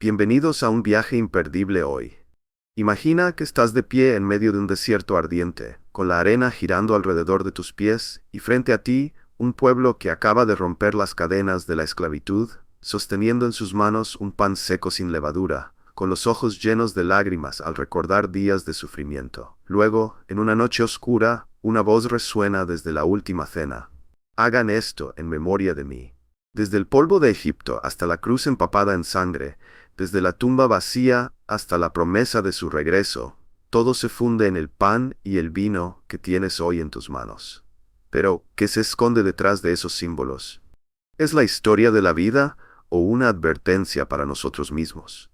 Bienvenidos a un viaje imperdible hoy. Imagina que estás de pie en medio de un desierto ardiente, con la arena girando alrededor de tus pies, y frente a ti, un pueblo que acaba de romper las cadenas de la esclavitud, sosteniendo en sus manos un pan seco sin levadura, con los ojos llenos de lágrimas al recordar días de sufrimiento. Luego, en una noche oscura, una voz resuena desde la última cena. Hagan esto en memoria de mí. Desde el polvo de Egipto hasta la cruz empapada en sangre, desde la tumba vacía hasta la promesa de su regreso, todo se funde en el pan y el vino que tienes hoy en tus manos. Pero, ¿qué se esconde detrás de esos símbolos? ¿Es la historia de la vida o una advertencia para nosotros mismos?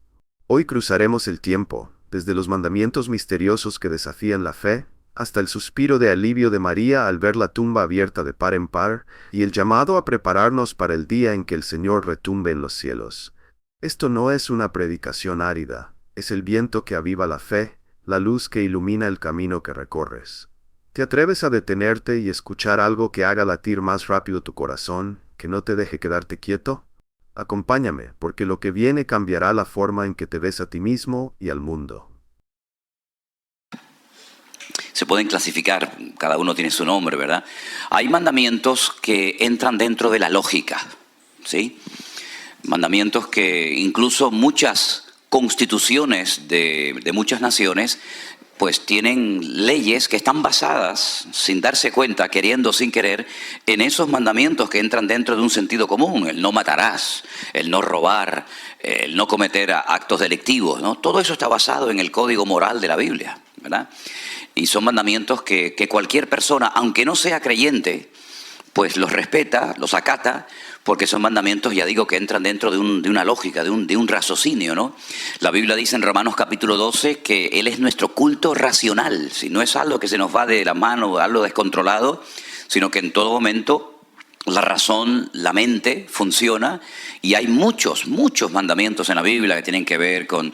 Hoy cruzaremos el tiempo, desde los mandamientos misteriosos que desafían la fe, hasta el suspiro de alivio de María al ver la tumba abierta de par en par, y el llamado a prepararnos para el día en que el Señor retumbe en los cielos. Esto no es una predicación árida, es el viento que aviva la fe, la luz que ilumina el camino que recorres. ¿Te atreves a detenerte y escuchar algo que haga latir más rápido tu corazón, que no te deje quedarte quieto? Acompáñame, porque lo que viene cambiará la forma en que te ves a ti mismo y al mundo. Se pueden clasificar, cada uno tiene su nombre, ¿verdad? Hay mandamientos que entran dentro de la lógica, ¿sí? Mandamientos que incluso muchas constituciones de muchas naciones pues tienen leyes que están basadas, sin darse cuenta, queriendo, sin querer, en esos mandamientos que entran dentro de un sentido común. El no matarás, el no robar, el no cometer actos delictivos, ¿no? Todo eso está basado en el código moral de la Biblia, ¿verdad? Y son mandamientos que cualquier persona, aunque no sea creyente, pues los respeta, los acata, porque son mandamientos, ya digo, que entran dentro de una lógica, de un raciocinio, ¿no? La Biblia dice en Romanos capítulo 12 que Él es nuestro culto racional, si no es algo que se nos va de la mano, algo descontrolado, sino que en todo momento la razón, la mente funciona, y hay muchos mandamientos en la Biblia que tienen que ver con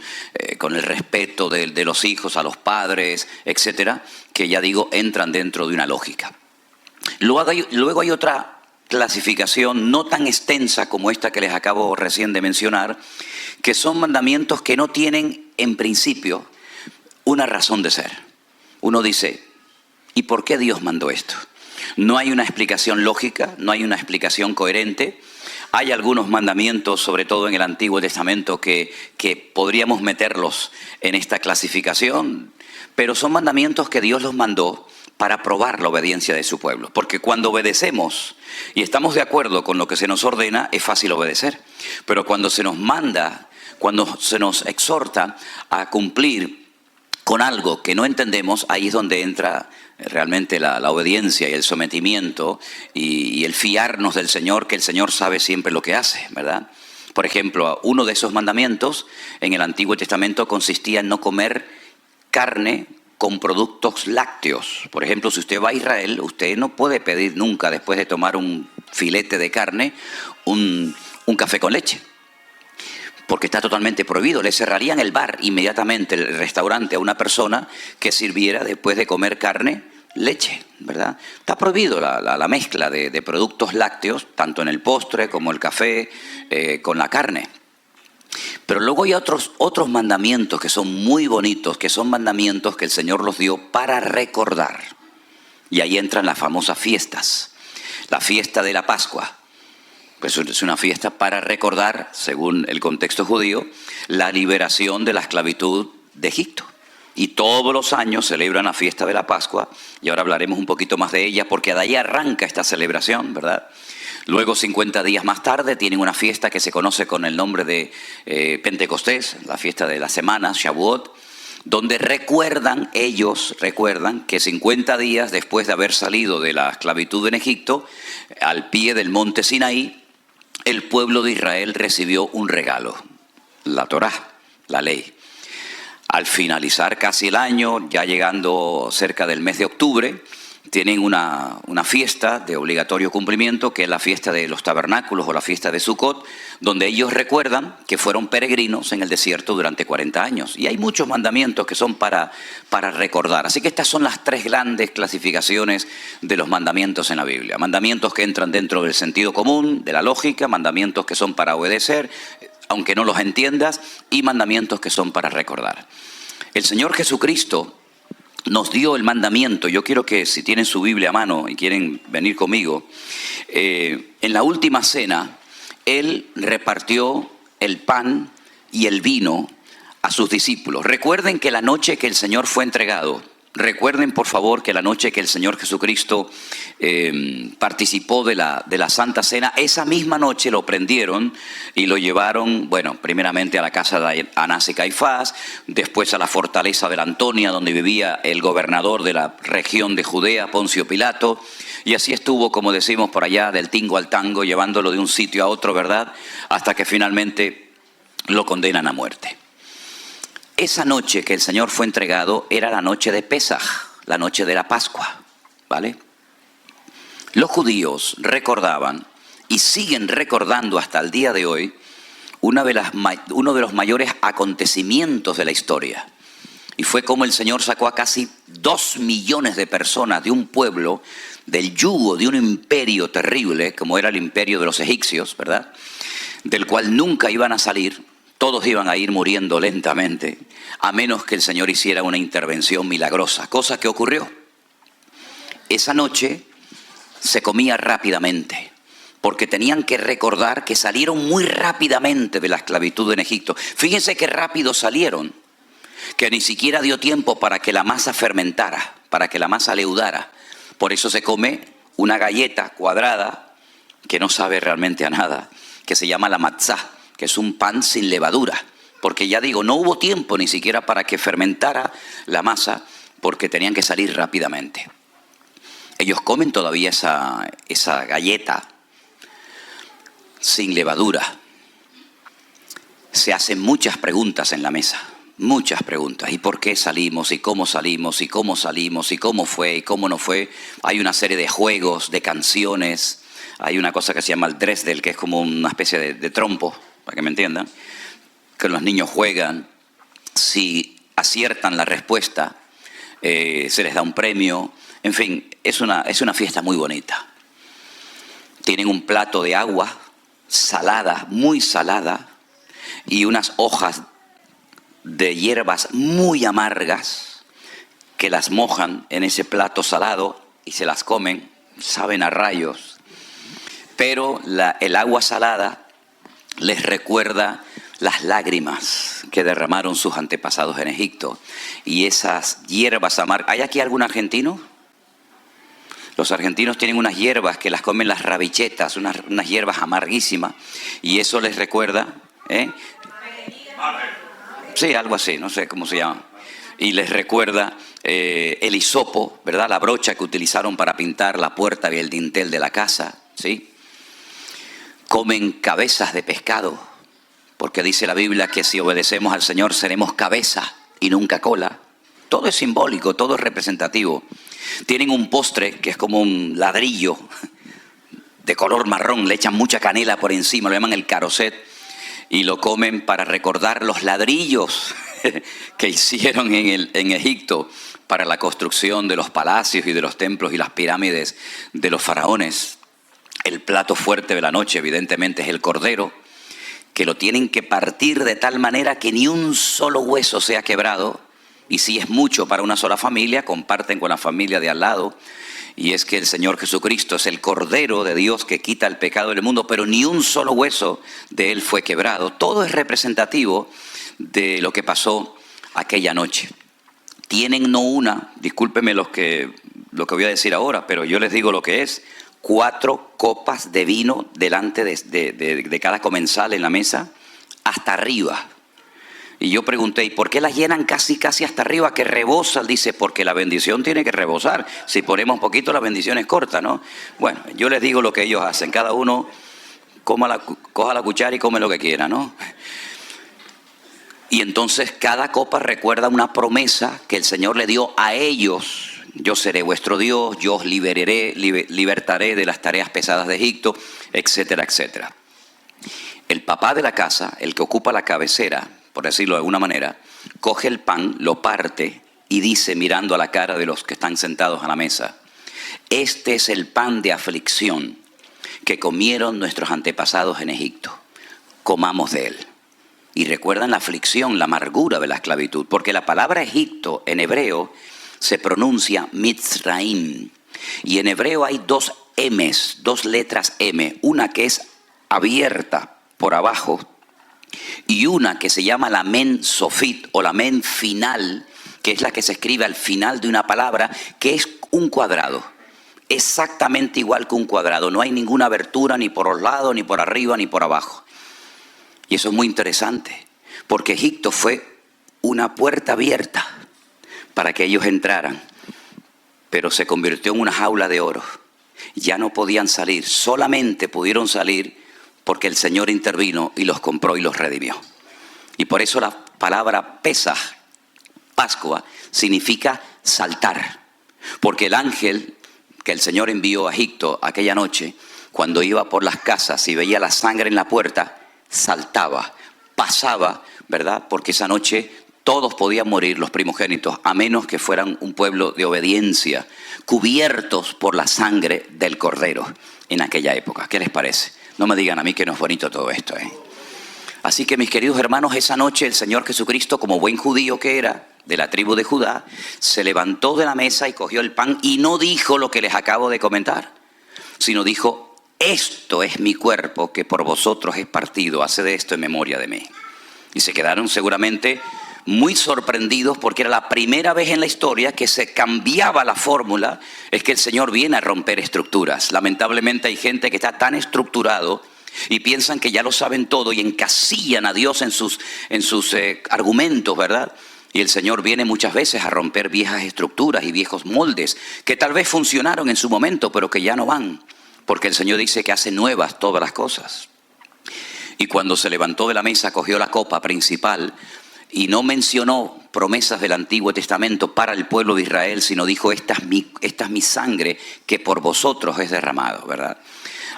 el respeto de los hijos a los padres, etcétera, que ya digo, entran dentro de una lógica. Luego hay otra clasificación no tan extensa como esta que les acabo recién de mencionar, que son mandamientos que no tienen en principio una razón de ser. Uno dice, ¿y por qué Dios mandó esto? No hay una explicación lógica, no hay una explicación coherente. Hay algunos mandamientos, sobre todo en el Antiguo Testamento, que podríamos meterlos en esta clasificación, pero son mandamientos que Dios los mandó para probar la obediencia de su pueblo. Porque cuando obedecemos y estamos de acuerdo con lo que se nos ordena, es fácil obedecer. Pero cuando se nos manda, cuando se nos exhorta a cumplir con algo que no entendemos, ahí es donde entra realmente la obediencia y el sometimiento y el fiarnos del Señor, que el Señor sabe siempre lo que hace, ¿verdad? Por ejemplo, uno de esos mandamientos en el Antiguo Testamento consistía en no comer carne con productos lácteos. Por ejemplo, si usted va a Israel, usted no puede pedir nunca, después de tomar un filete de carne, un café con leche, porque está totalmente prohibido. Le cerrarían el bar inmediatamente, el restaurante, a una persona que sirviera, después de comer carne, leche, ¿verdad? Está prohibido la mezcla de productos lácteos, tanto en el postre como el café, con la carne. Pero luego hay otros mandamientos que son muy bonitos, que son mandamientos que el Señor los dio para recordar. Y ahí entran las famosas fiestas. La fiesta de la Pascua, pues es una fiesta para recordar, según el contexto judío, la liberación de la esclavitud de Egipto. Y todos los años celebran la fiesta de la Pascua, y ahora hablaremos un poquito más de ella, porque de ahí arranca esta celebración, ¿verdad? Luego, 50 días más tarde, tienen una fiesta que se conoce con el nombre de Pentecostés, la fiesta de la semana, Shavuot, donde ellos recuerdan que 50 días después de haber salido de la esclavitud en Egipto, al pie del monte Sinaí, el pueblo de Israel recibió un regalo, la Torá, la ley. Al finalizar casi el año, ya llegando cerca del mes de octubre, tienen una fiesta de obligatorio cumplimiento, que es la fiesta de los tabernáculos o la fiesta de Sucot, donde ellos recuerdan que fueron peregrinos en el desierto durante 40 años. Y hay muchos mandamientos que son para recordar. Así que estas son las tres grandes clasificaciones de los mandamientos en la Biblia. Mandamientos que entran dentro del sentido común, de la lógica, mandamientos que son para obedecer, aunque no los entiendas, y mandamientos que son para recordar. El Señor Jesucristo nos dio el mandamiento. Yo quiero que, si tienen su Biblia a mano y quieren venir conmigo, en la última cena, Él repartió el pan y el vino a sus discípulos. Recuerden que la noche que el Señor fue entregado, recuerden por favor que la noche que el Señor Jesucristo participó de la Santa Cena, esa misma noche lo prendieron y lo llevaron, bueno, primeramente a la casa de Anás y Caifás, después a la fortaleza de la Antonia, donde vivía el gobernador de la región de Judea, Poncio Pilato, y así estuvo, como decimos por allá, del tingo al tango, llevándolo de un sitio a otro, ¿verdad?, hasta que finalmente lo condenan a muerte. Esa noche que el Señor fue entregado era la noche de Pesaj, la noche de la Pascua, ¿vale? Los judíos recordaban y siguen recordando hasta el día de hoy uno de los mayores acontecimientos de la historia. Y fue como el Señor sacó a casi 2 millones de personas de un pueblo, del yugo de un imperio terrible, como era el imperio de los egipcios, ¿verdad?, del cual nunca iban a salir. Todos iban a ir muriendo lentamente, a menos que el Señor hiciera una intervención milagrosa, cosa que ocurrió. Esa noche se comía rápidamente, porque tenían que recordar que salieron muy rápidamente de la esclavitud en Egipto. Fíjense qué rápido salieron, que ni siquiera dio tiempo para que la masa fermentara, para que la masa leudara. Por eso se come una galleta cuadrada, que no sabe realmente a nada, que se llama la matzá, que es un pan sin levadura, porque ya digo, no hubo tiempo ni siquiera para que fermentara la masa, porque tenían que salir rápidamente. Ellos comen todavía esa galleta sin levadura. Se hacen muchas preguntas en la mesa, muchas preguntas. ¿Y por qué salimos? ¿Y cómo salimos? ¿Y cómo salimos? ¿Y cómo fue? ¿Y cómo no fue? Hay una serie de juegos, de canciones. Hay una cosa que se llama el dresdel, que es como una especie de trompo, para que me entiendan, que los niños juegan. Si aciertan la respuesta, se les da un premio. En fin, es una fiesta muy bonita. Tienen un plato de agua salada, muy salada, y unas hojas de hierbas muy amargas que las mojan en ese plato salado y se las comen, saben a rayos. Pero el agua salada les recuerda las lágrimas que derramaron sus antepasados en Egipto. Y esas hierbas amargas. ¿Hay aquí algún argentino? Los argentinos tienen unas hierbas que las comen las rabichetas, unas hierbas amarguísimas. Y eso les recuerda, sí, algo así, no sé cómo se llama. Y les recuerda el hisopo, ¿verdad? La brocha que utilizaron para pintar la puerta y el dintel de la casa, ¿sí? Comen cabezas de pescado, porque dice la Biblia que si obedecemos al Señor seremos cabeza y nunca cola. Todo es simbólico, todo es representativo. Tienen un postre que es como un ladrillo de color marrón, le echan mucha canela por encima, lo llaman el caroset, y lo comen para recordar los ladrillos que hicieron en Egipto para la construcción de los palacios y de los templos y las pirámides de los faraones. El plato fuerte de la noche, evidentemente, es el cordero, que lo tienen que partir de tal manera que ni un solo hueso sea quebrado. Y si es mucho para una sola familia, comparten con la familia de al lado. Y es que el Señor Jesucristo es el Cordero de Dios que quita el pecado del mundo, pero ni un solo hueso de Él fue quebrado. Todo es representativo de lo que pasó aquella noche. Tienen no una, discúlpenme lo que voy a decir ahora, pero yo les digo lo que es: 4 copas de vino delante de cada comensal en la mesa, hasta arriba. Y yo pregunté, ¿y por qué las llenan casi hasta arriba, que rebosa? Dice, porque la bendición tiene que rebosar. Si ponemos poquito, la bendición es corta, ¿no? Bueno, yo les digo lo que ellos hacen. Cada uno coja la cuchara y come lo que quiera, ¿no? Y entonces cada copa recuerda una promesa que el Señor le dio a ellos. Yo seré vuestro Dios, yo os libertaré de las tareas pesadas de Egipto, etcétera, etcétera. El papá de la casa, el que ocupa la cabecera, por decirlo de alguna manera, coge el pan, lo parte y dice, mirando a la cara de los que están sentados a la mesa: este es el pan de aflicción que comieron nuestros antepasados en Egipto. Comamos de él. y recuerdan la aflicción, la amargura de la esclavitud, porque la palabra Egipto en hebreo se pronuncia Mitzraim. Y en hebreo hay dos M's, dos letras M, una que es abierta por abajo y una que se llama la men sofit o la men final, que es la que se escribe al final de una palabra, que es un cuadrado, exactamente igual que un cuadrado. No hay ninguna abertura ni por los lados, ni por arriba, ni por abajo. Y eso es muy interesante, porque Egipto fue una puerta abierta para que ellos entraran, pero se convirtió en una jaula de oro. Ya no podían salir, solamente pudieron salir porque el Señor intervino y los compró y los redimió. Y por eso la palabra Pesaj, Pascua, significa saltar. Porque el ángel que el Señor envió a Egipto aquella noche, cuando iba por las casas y veía la sangre en la puerta, saltaba, pasaba, ¿verdad? Porque esa noche todos podían morir, los primogénitos, a menos que fueran un pueblo de obediencia, cubiertos por la sangre del Cordero en aquella época. ¿Qué les parece? No me digan a mí que no es bonito todo esto, ¿eh? Así que, mis queridos hermanos, esa noche el Señor Jesucristo, como buen judío que era, de la tribu de Judá, se levantó de la mesa y cogió el pan y no dijo lo que les acabo de comentar, sino dijo: esto es mi cuerpo que por vosotros es partido, haced esto en memoria de mí. Y se quedaron seguramente muy sorprendidos, porque era la primera vez en la historia que se cambiaba la fórmula. Es que el Señor viene a romper estructuras. Lamentablemente hay gente que está tan estructurado y piensan que ya lo saben todo y encasillan a Dios en sus argumentos, ¿verdad? Y el Señor viene muchas veces a romper viejas estructuras y viejos moldes que tal vez funcionaron en su momento, pero que ya no van, porque el Señor dice que hace nuevas todas las cosas. Y cuando se levantó de la mesa, cogió la copa principal y no mencionó promesas del Antiguo Testamento para el pueblo de Israel, sino dijo: esta es mi sangre que por vosotros es derramado, ¿verdad?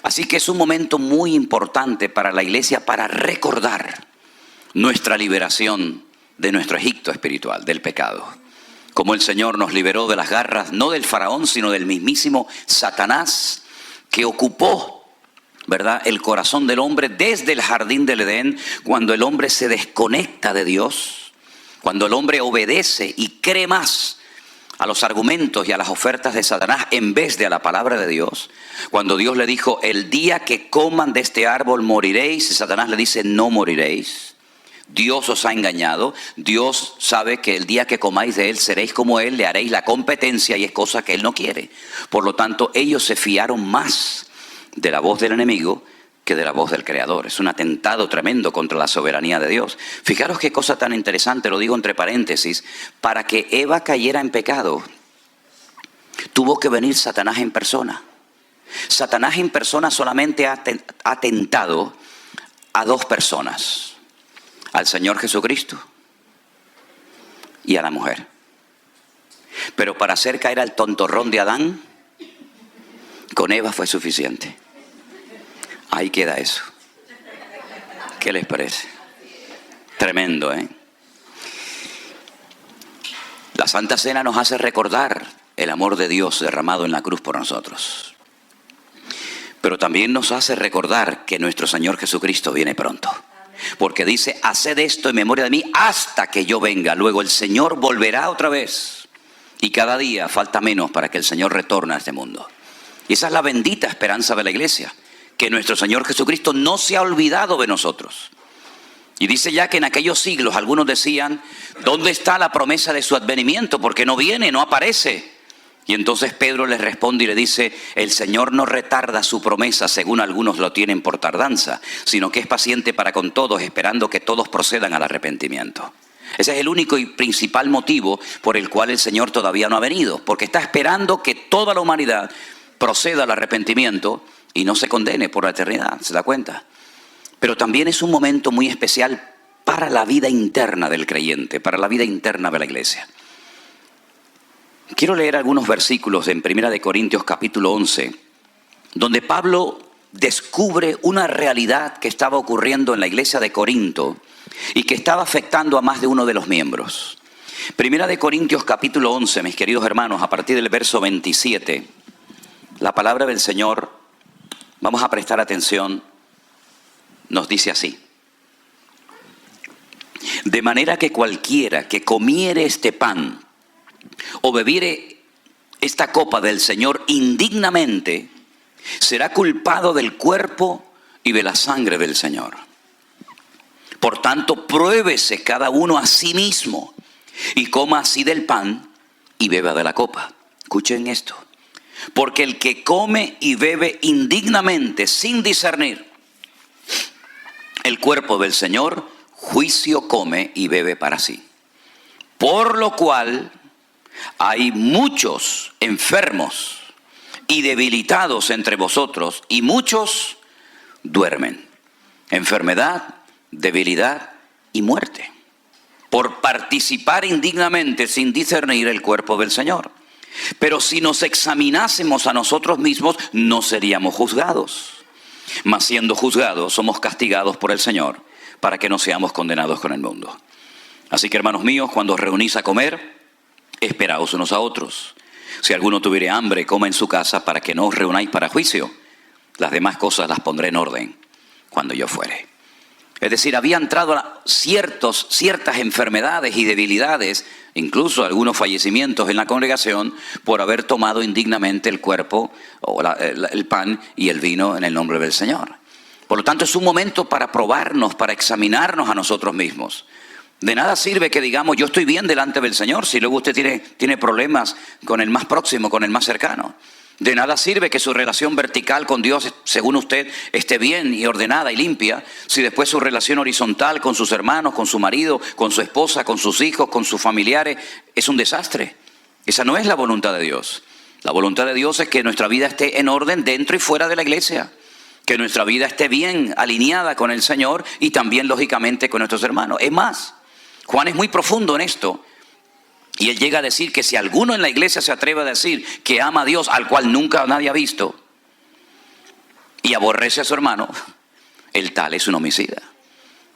Así que es un momento muy importante para la iglesia para recordar nuestra liberación de nuestro Egipto espiritual, del pecado. Como el Señor nos liberó de las garras, no del faraón, sino del mismísimo Satanás, que ocupó, ¿verdad?, el corazón del hombre desde el jardín del Edén, cuando el hombre se desconecta de Dios, cuando el hombre obedece y cree más a los argumentos y a las ofertas de Satanás en vez de a la palabra de Dios. Cuando Dios le dijo: el día que coman de este árbol moriréis, y Satanás le dice: no moriréis. Dios os ha engañado. Dios sabe que el día que comáis de él seréis como él, le haréis la competencia, y es cosa que él no quiere. Por lo tanto, ellos se fiaron más de la voz del enemigo que de la voz del Creador. Es un atentado tremendo contra la soberanía de Dios. Fijaros qué cosa tan interesante, lo digo entre paréntesis: para que Eva cayera en pecado, tuvo que venir Satanás en persona. Satanás en persona solamente ha tentado a dos personas: al Señor Jesucristo y a la mujer. Pero para hacer caer al tontorrón de Adán, con Eva fue suficiente. Ahí queda eso. ¿Qué les parece? Tremendo, ¿eh? La Santa Cena nos hace recordar el amor de Dios derramado en la cruz por nosotros. Pero también nos hace recordar que nuestro Señor Jesucristo viene pronto. Porque dice: haced esto en memoria de mí hasta que yo venga. Luego el Señor volverá otra vez. Y cada día falta menos para que el Señor retorne a este mundo. Y esa es la bendita esperanza de la iglesia, que nuestro Señor Jesucristo no se ha olvidado de nosotros. Y dice ya que en aquellos siglos algunos decían: ¿dónde está la promesa de su advenimiento? Porque no viene, no aparece. Y entonces Pedro les responde y le dice: el Señor no retarda su promesa, según algunos lo tienen por tardanza, sino que es paciente para con todos, esperando que todos procedan al arrepentimiento. Ese es el único y principal motivo por el cual el Señor todavía no ha venido, porque está esperando que toda la humanidad proceda al arrepentimiento y no se condene por la eternidad. ¿Se da cuenta? Pero también es un momento muy especial para la vida interna del creyente, para la vida interna de la iglesia. Quiero leer algunos versículos en 1 Corintios capítulo 11, donde Pablo descubre una realidad que estaba ocurriendo en la iglesia de Corinto y que estaba afectando a más de uno de los miembros. 1 Corintios capítulo 11, mis queridos hermanos, a partir del verso 27, la palabra del Señor, vamos a prestar atención, nos dice así: De manera que cualquiera que comiere este pan o bebiere esta copa del Señor indignamente, será culpado del cuerpo y de la sangre del Señor. Por tanto, pruébese cada uno a sí mismo y coma así del pan y beba de la copa. Escuchen esto. Porque el que come y bebe indignamente, sin discernir el cuerpo del Señor, juicio come y bebe para sí. Por lo cual hay muchos enfermos y debilitados entre vosotros, y muchos duermen. Enfermedad, debilidad y muerte, por participar indignamente sin discernir el cuerpo del Señor. Pero si nos examinásemos a nosotros mismos, no seríamos juzgados. Mas siendo juzgados, somos castigados por el Señor, para que no seamos condenados con el mundo. Así que, hermanos míos, cuando os reunís a comer, esperaos unos a otros. Si alguno tuviere hambre, coma en su casa, para que no os reunáis para juicio. Las demás cosas las pondré en orden cuando yo fuere. Es decir, había entrado ciertas enfermedades y debilidades, incluso algunos fallecimientos en la congregación, por haber tomado indignamente el cuerpo, o el pan y el vino en el nombre del Señor. Por lo tanto, es un momento para probarnos, para examinarnos a nosotros mismos. De nada sirve que digamos, yo estoy bien delante del Señor, si luego usted tiene problemas con el más próximo, con el más cercano. De nada sirve que su relación vertical con Dios, según usted, esté bien y ordenada y limpia, si después su relación horizontal con sus hermanos, con su marido, con su esposa, con sus hijos, con sus familiares, es un desastre. Esa no es la voluntad de Dios. La voluntad de Dios es que nuestra vida esté en orden dentro y fuera de la iglesia. Que nuestra vida esté bien alineada con el Señor y también, lógicamente, con nuestros hermanos. Es más, Juan es muy profundo en esto. Y él llega a decir que si alguno en la iglesia se atreve a decir que ama a Dios, al cual nunca nadie ha visto, y aborrece a su hermano, el tal es un homicida.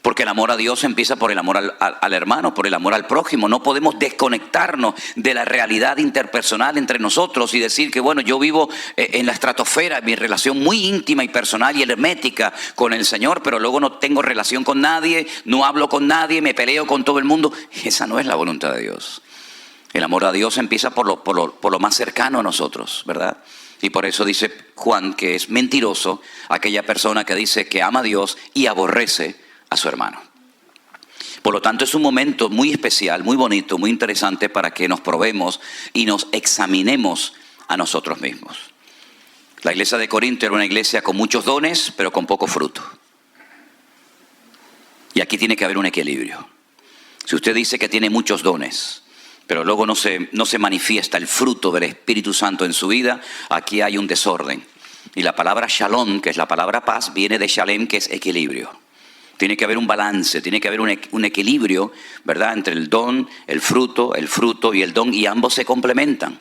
Porque el amor a Dios empieza por el amor al hermano, por el amor al prójimo. No podemos desconectarnos de la realidad interpersonal entre nosotros y decir que, bueno, yo vivo en la estratosfera, mi relación muy íntima y personal y hermética con el Señor, pero luego no tengo relación con nadie, no hablo con nadie, me peleo con todo el mundo. Esa no es la voluntad de Dios. El amor a Dios empieza por lo más cercano a nosotros, ¿verdad? Y por eso dice Juan que es mentiroso aquella persona que dice que ama a Dios y aborrece a su hermano. Por lo tanto, es un momento muy especial, muy bonito, muy interesante para que nos probemos y nos examinemos a nosotros mismos. La iglesia de Corinto era una iglesia con muchos dones, pero con poco fruto. Y aquí tiene que haber un equilibrio. Si usted dice que tiene muchos dones, pero luego no se manifiesta el fruto del Espíritu Santo en su vida, aquí hay un desorden. Y la palabra shalom, que es la palabra paz, viene de shalem, que es equilibrio. Tiene que haber un balance, tiene que haber un equilibrio, ¿verdad?, entre el don, el fruto y el don, y ambos se complementan.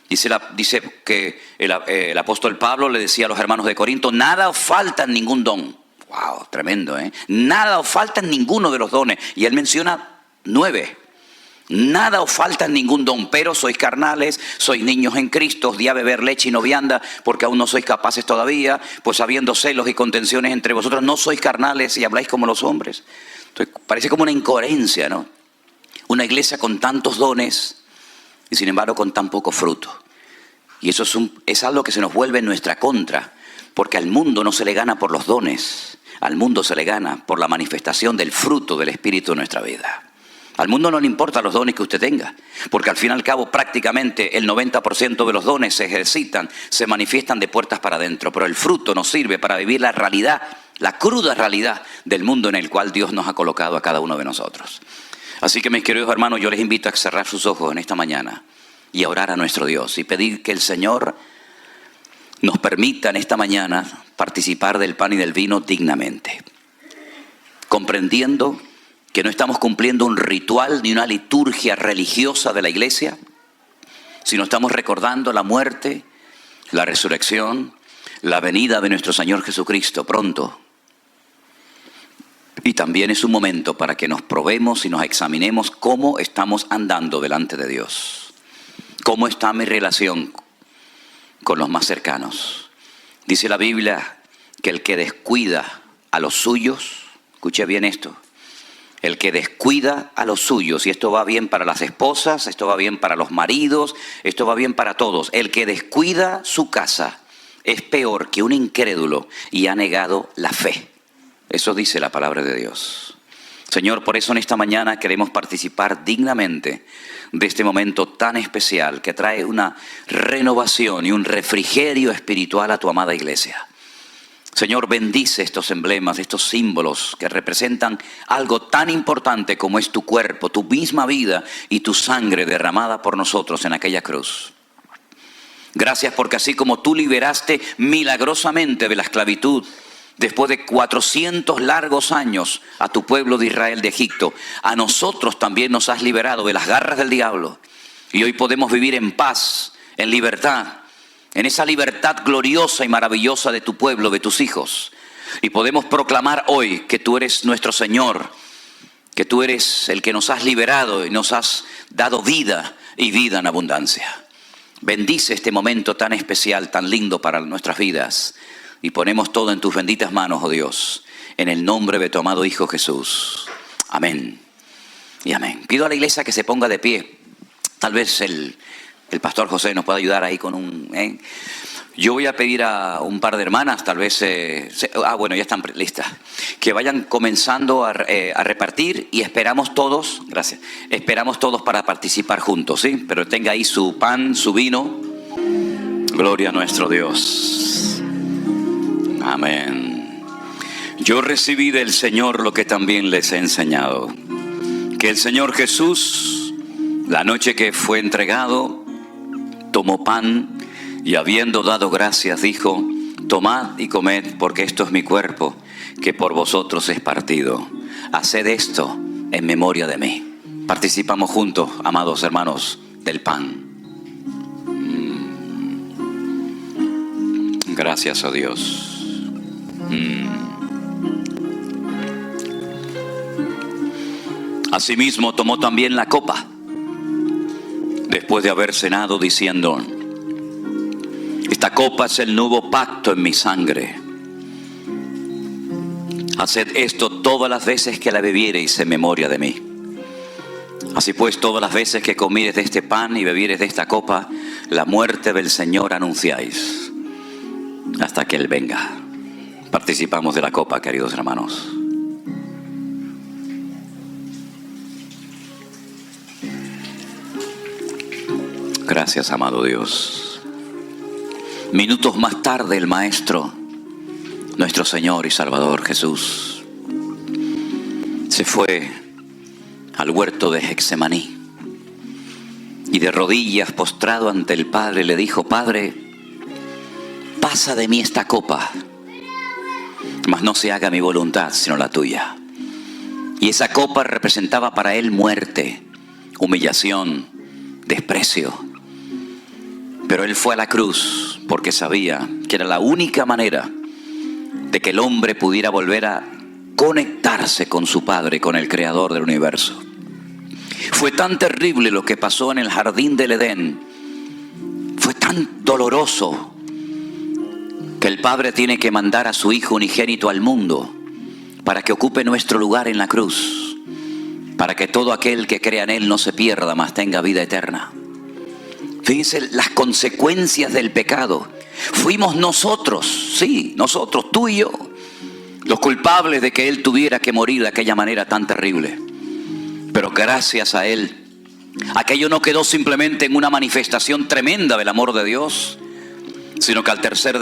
Dice que el apóstol Pablo le decía a los hermanos de Corinto, nada os falta en ningún don. ¡Wow! Tremendo, ¿eh? Nada os falta en ninguno de los dones. Y él menciona 9. Nada os falta en ningún don, pero sois carnales, sois niños en Cristo, os di a beber leche y no vianda, porque aún no sois capaces todavía, pues habiendo celos y contenciones entre vosotros, no sois carnales y habláis como los hombres. Entonces parece como una incoherencia, ¿no? Una iglesia con tantos dones y sin embargo con tan poco fruto. Y eso es algo que se nos vuelve en nuestra contra, porque al mundo no se le gana por los dones, al mundo se le gana por la manifestación del fruto del Espíritu en nuestra vida. Al mundo no le importan los dones que usted tenga, porque al fin y al cabo prácticamente el 90% de los dones se ejercitan, se manifiestan de puertas para adentro, pero el fruto nos sirve para vivir la realidad, la cruda realidad del mundo en el cual Dios nos ha colocado a cada uno de nosotros. Así que, mis queridos hermanos, yo les invito a cerrar sus ojos en esta mañana y a orar a nuestro Dios y pedir que el Señor nos permita en esta mañana participar del pan y del vino dignamente, comprendiendo que no estamos cumpliendo un ritual ni una liturgia religiosa de la iglesia, sino estamos recordando la muerte, la resurrección, la venida de nuestro Señor Jesucristo pronto. Y también es un momento para que nos probemos y nos examinemos cómo estamos andando delante de Dios. ¿Cómo está mi relación con los más cercanos? Dice la Biblia que el que descuida a los suyos, escuche bien esto, El que descuida a los suyos, y esto va bien para las esposas, esto va bien para los maridos, esto va bien para todos. El que descuida su casa es peor que un incrédulo y ha negado la fe. Eso dice la palabra de Dios. Señor, por eso en esta mañana queremos participar dignamente de este momento tan especial que trae una renovación y un refrigerio espiritual a tu amada iglesia. Señor, bendice estos emblemas, estos símbolos que representan algo tan importante como es tu cuerpo, tu misma vida y tu sangre derramada por nosotros en aquella cruz. Gracias porque así como tú liberaste milagrosamente de la esclavitud, después de 400 largos años a tu pueblo de Israel de Egipto, a nosotros también nos has liberado de las garras del diablo. Y hoy podemos vivir en paz, en libertad, en esa libertad gloriosa y maravillosa de tu pueblo, de tus hijos. Y podemos proclamar hoy que tú eres nuestro Señor, que tú eres el que nos has liberado y nos has dado vida y vida en abundancia. Bendice este momento tan especial, tan lindo para nuestras vidas. Y ponemos todo en tus benditas manos, oh Dios, en el nombre de tu amado Hijo Jesús. Amén y amén. Pido a la iglesia que se ponga de pie. Tal vez el pastor José nos pueda ayudar ahí con un... Yo voy a pedir a un par de hermanas, tal vez... bueno, ya están listas. Que vayan comenzando a repartir y esperamos todos, gracias, esperamos todos para participar juntos, ¿sí? Pero tenga ahí su pan, su vino. Gloria a nuestro Dios. Amén. Yo recibí del Señor lo que también les he enseñado. Que el Señor Jesús, la noche que fue entregado, tomó pan y habiendo dado gracias dijo: tomad y comed, porque esto es mi cuerpo, que por vosotros es partido. Haced esto en memoria de mí. Participamos juntos, amados hermanos, del pan. Gracias, oh Dios. Asimismo tomó también la copa, después de haber cenado, diciendo: esta copa es el nuevo pacto en mi sangre. Haced esto todas las veces que la bebiereis en memoria de mí. Así pues, todas las veces que comiereis de este pan y bebiereis de esta copa, la muerte del Señor anunciáis, hasta que Él venga. Participamos de la copa, queridos hermanos. Gracias, amado Dios. Minutos más tarde, el Maestro, nuestro Señor y Salvador Jesús, se fue al huerto de Getsemaní y de rodillas, postrado ante el Padre, le dijo: Padre, pasa de mí esta copa, mas no se haga mi voluntad sino la tuya. Y esa copa representaba para él muerte, humillación, desprecio. Pero él fue a la cruz porque sabía que era la única manera de que el hombre pudiera volver a conectarse con su Padre, con el Creador del universo. Fue tan terrible lo que pasó en el jardín del Edén, fue tan doloroso, que el Padre tiene que mandar a su Hijo unigénito al mundo para que ocupe nuestro lugar en la cruz, para que todo aquel que crea en Él no se pierda, mas tenga vida eterna. Fíjense las consecuencias del pecado. Fuimos nosotros, sí, nosotros, tú y yo, los culpables de que Él tuviera que morir de aquella manera tan terrible. Pero gracias a Él, aquello no quedó simplemente en una manifestación tremenda del amor de Dios, sino que al tercer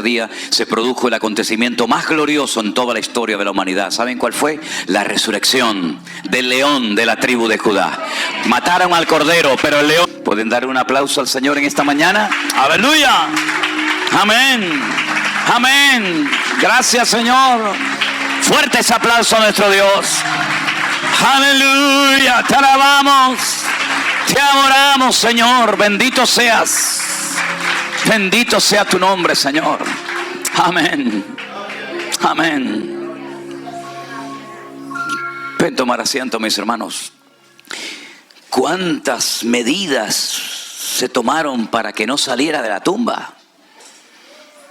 día se produjo el acontecimiento más glorioso en toda la historia de la humanidad. ¿Saben cuál fue? La resurrección del león de la tribu de Judá. Mataron al cordero, pero el león... ¿Pueden dar un aplauso al Señor en esta mañana? ¡Aleluya! ¡Amén! ¡Amén! Gracias, Señor. Fuerte ese aplauso a nuestro Dios. ¡Aleluya! Te alabamos, te adoramos, Señor. Bendito seas. Bendito sea tu nombre, Señor. Amén. Amén. Pueden tomar asiento, mis hermanos. ¿Cuántas medidas se tomaron para que no saliera de la tumba?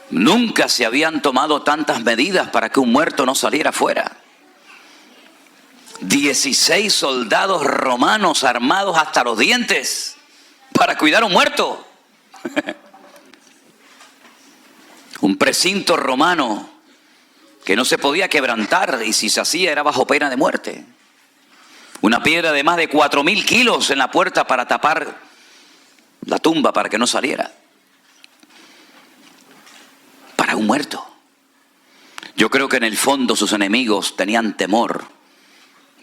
Nunca se habían tomado tantas medidas para que un muerto no saliera fuera. 16 soldados romanos armados hasta los dientes para cuidar a un muerto. Un precinto romano que no se podía quebrantar y si se hacía era bajo pena de muerte. Una piedra de más de 4.000 kilos en la puerta para tapar la tumba para que no saliera. Para un muerto. Yo creo que en el fondo sus enemigos tenían temor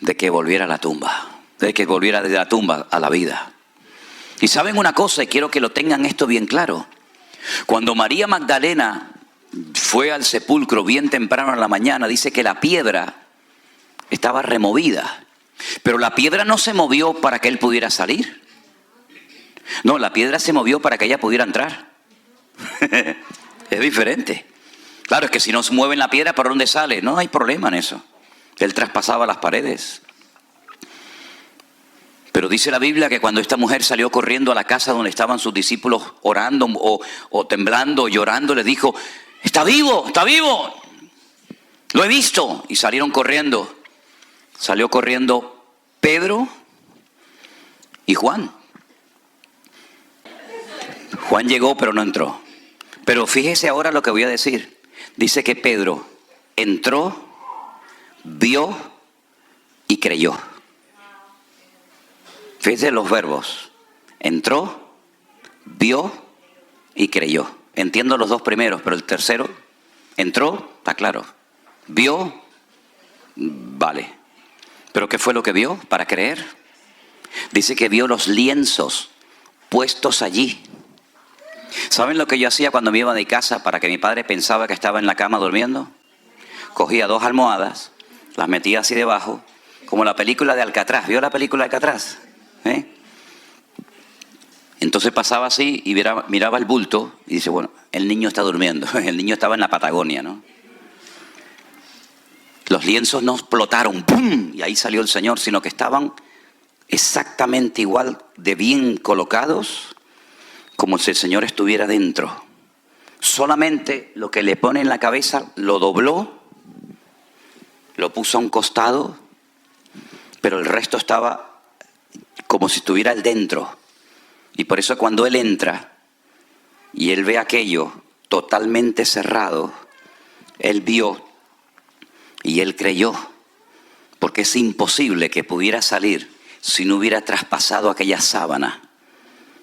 de que volviera a la tumba, de que volviera de la tumba a la vida. Y saben una cosa, y quiero que lo tengan esto bien claro. Cuando María Magdalena fue al sepulcro bien temprano en la mañana, dice que la piedra estaba removida. Pero la piedra no se movió para que él pudiera salir. No, la piedra se movió para que ella pudiera entrar. Es diferente. Claro, es que si no se mueven la piedra, ¿por dónde sale? No hay problema en eso. Él traspasaba las paredes. Pero dice la Biblia que cuando esta mujer salió corriendo a la casa donde estaban sus discípulos orando o temblando o llorando, le dijo, ¡está vivo! ¡Está vivo! Lo he visto. Y salieron corriendo. Salió corriendo Pedro y Juan. Juan llegó pero no entró. Pero fíjese ahora lo que voy a decir. Dice que Pedro entró, vio y creyó. Fíjese los verbos. Entró, vio y creyó. Entiendo los dos primeros, pero el tercero, entró, está claro. Vio, vale. ¿Pero qué fue lo que vio para creer? Dice que vio los lienzos puestos allí. ¿Saben lo que yo hacía cuando me iba de casa para que mi padre pensaba que estaba en la cama durmiendo? Cogía 2 almohadas, las metía así debajo, como la película de Alcatraz. ¿Vio la película de Alcatraz? Entonces pasaba así y miraba el bulto y dice, bueno, el niño está durmiendo. El niño estaba en la Patagonia, ¿no? Los lienzos no explotaron, ¡pum! Y ahí salió el Señor, sino que estaban exactamente igual de bien colocados como si el Señor estuviera dentro. Solamente lo que le pone en la cabeza lo dobló, lo puso a un costado, pero el resto estaba como si estuviera él dentro. Y por eso cuando él entra y él ve aquello totalmente cerrado, él vio y él creyó, porque es imposible que pudiera salir si no hubiera traspasado aquella sábana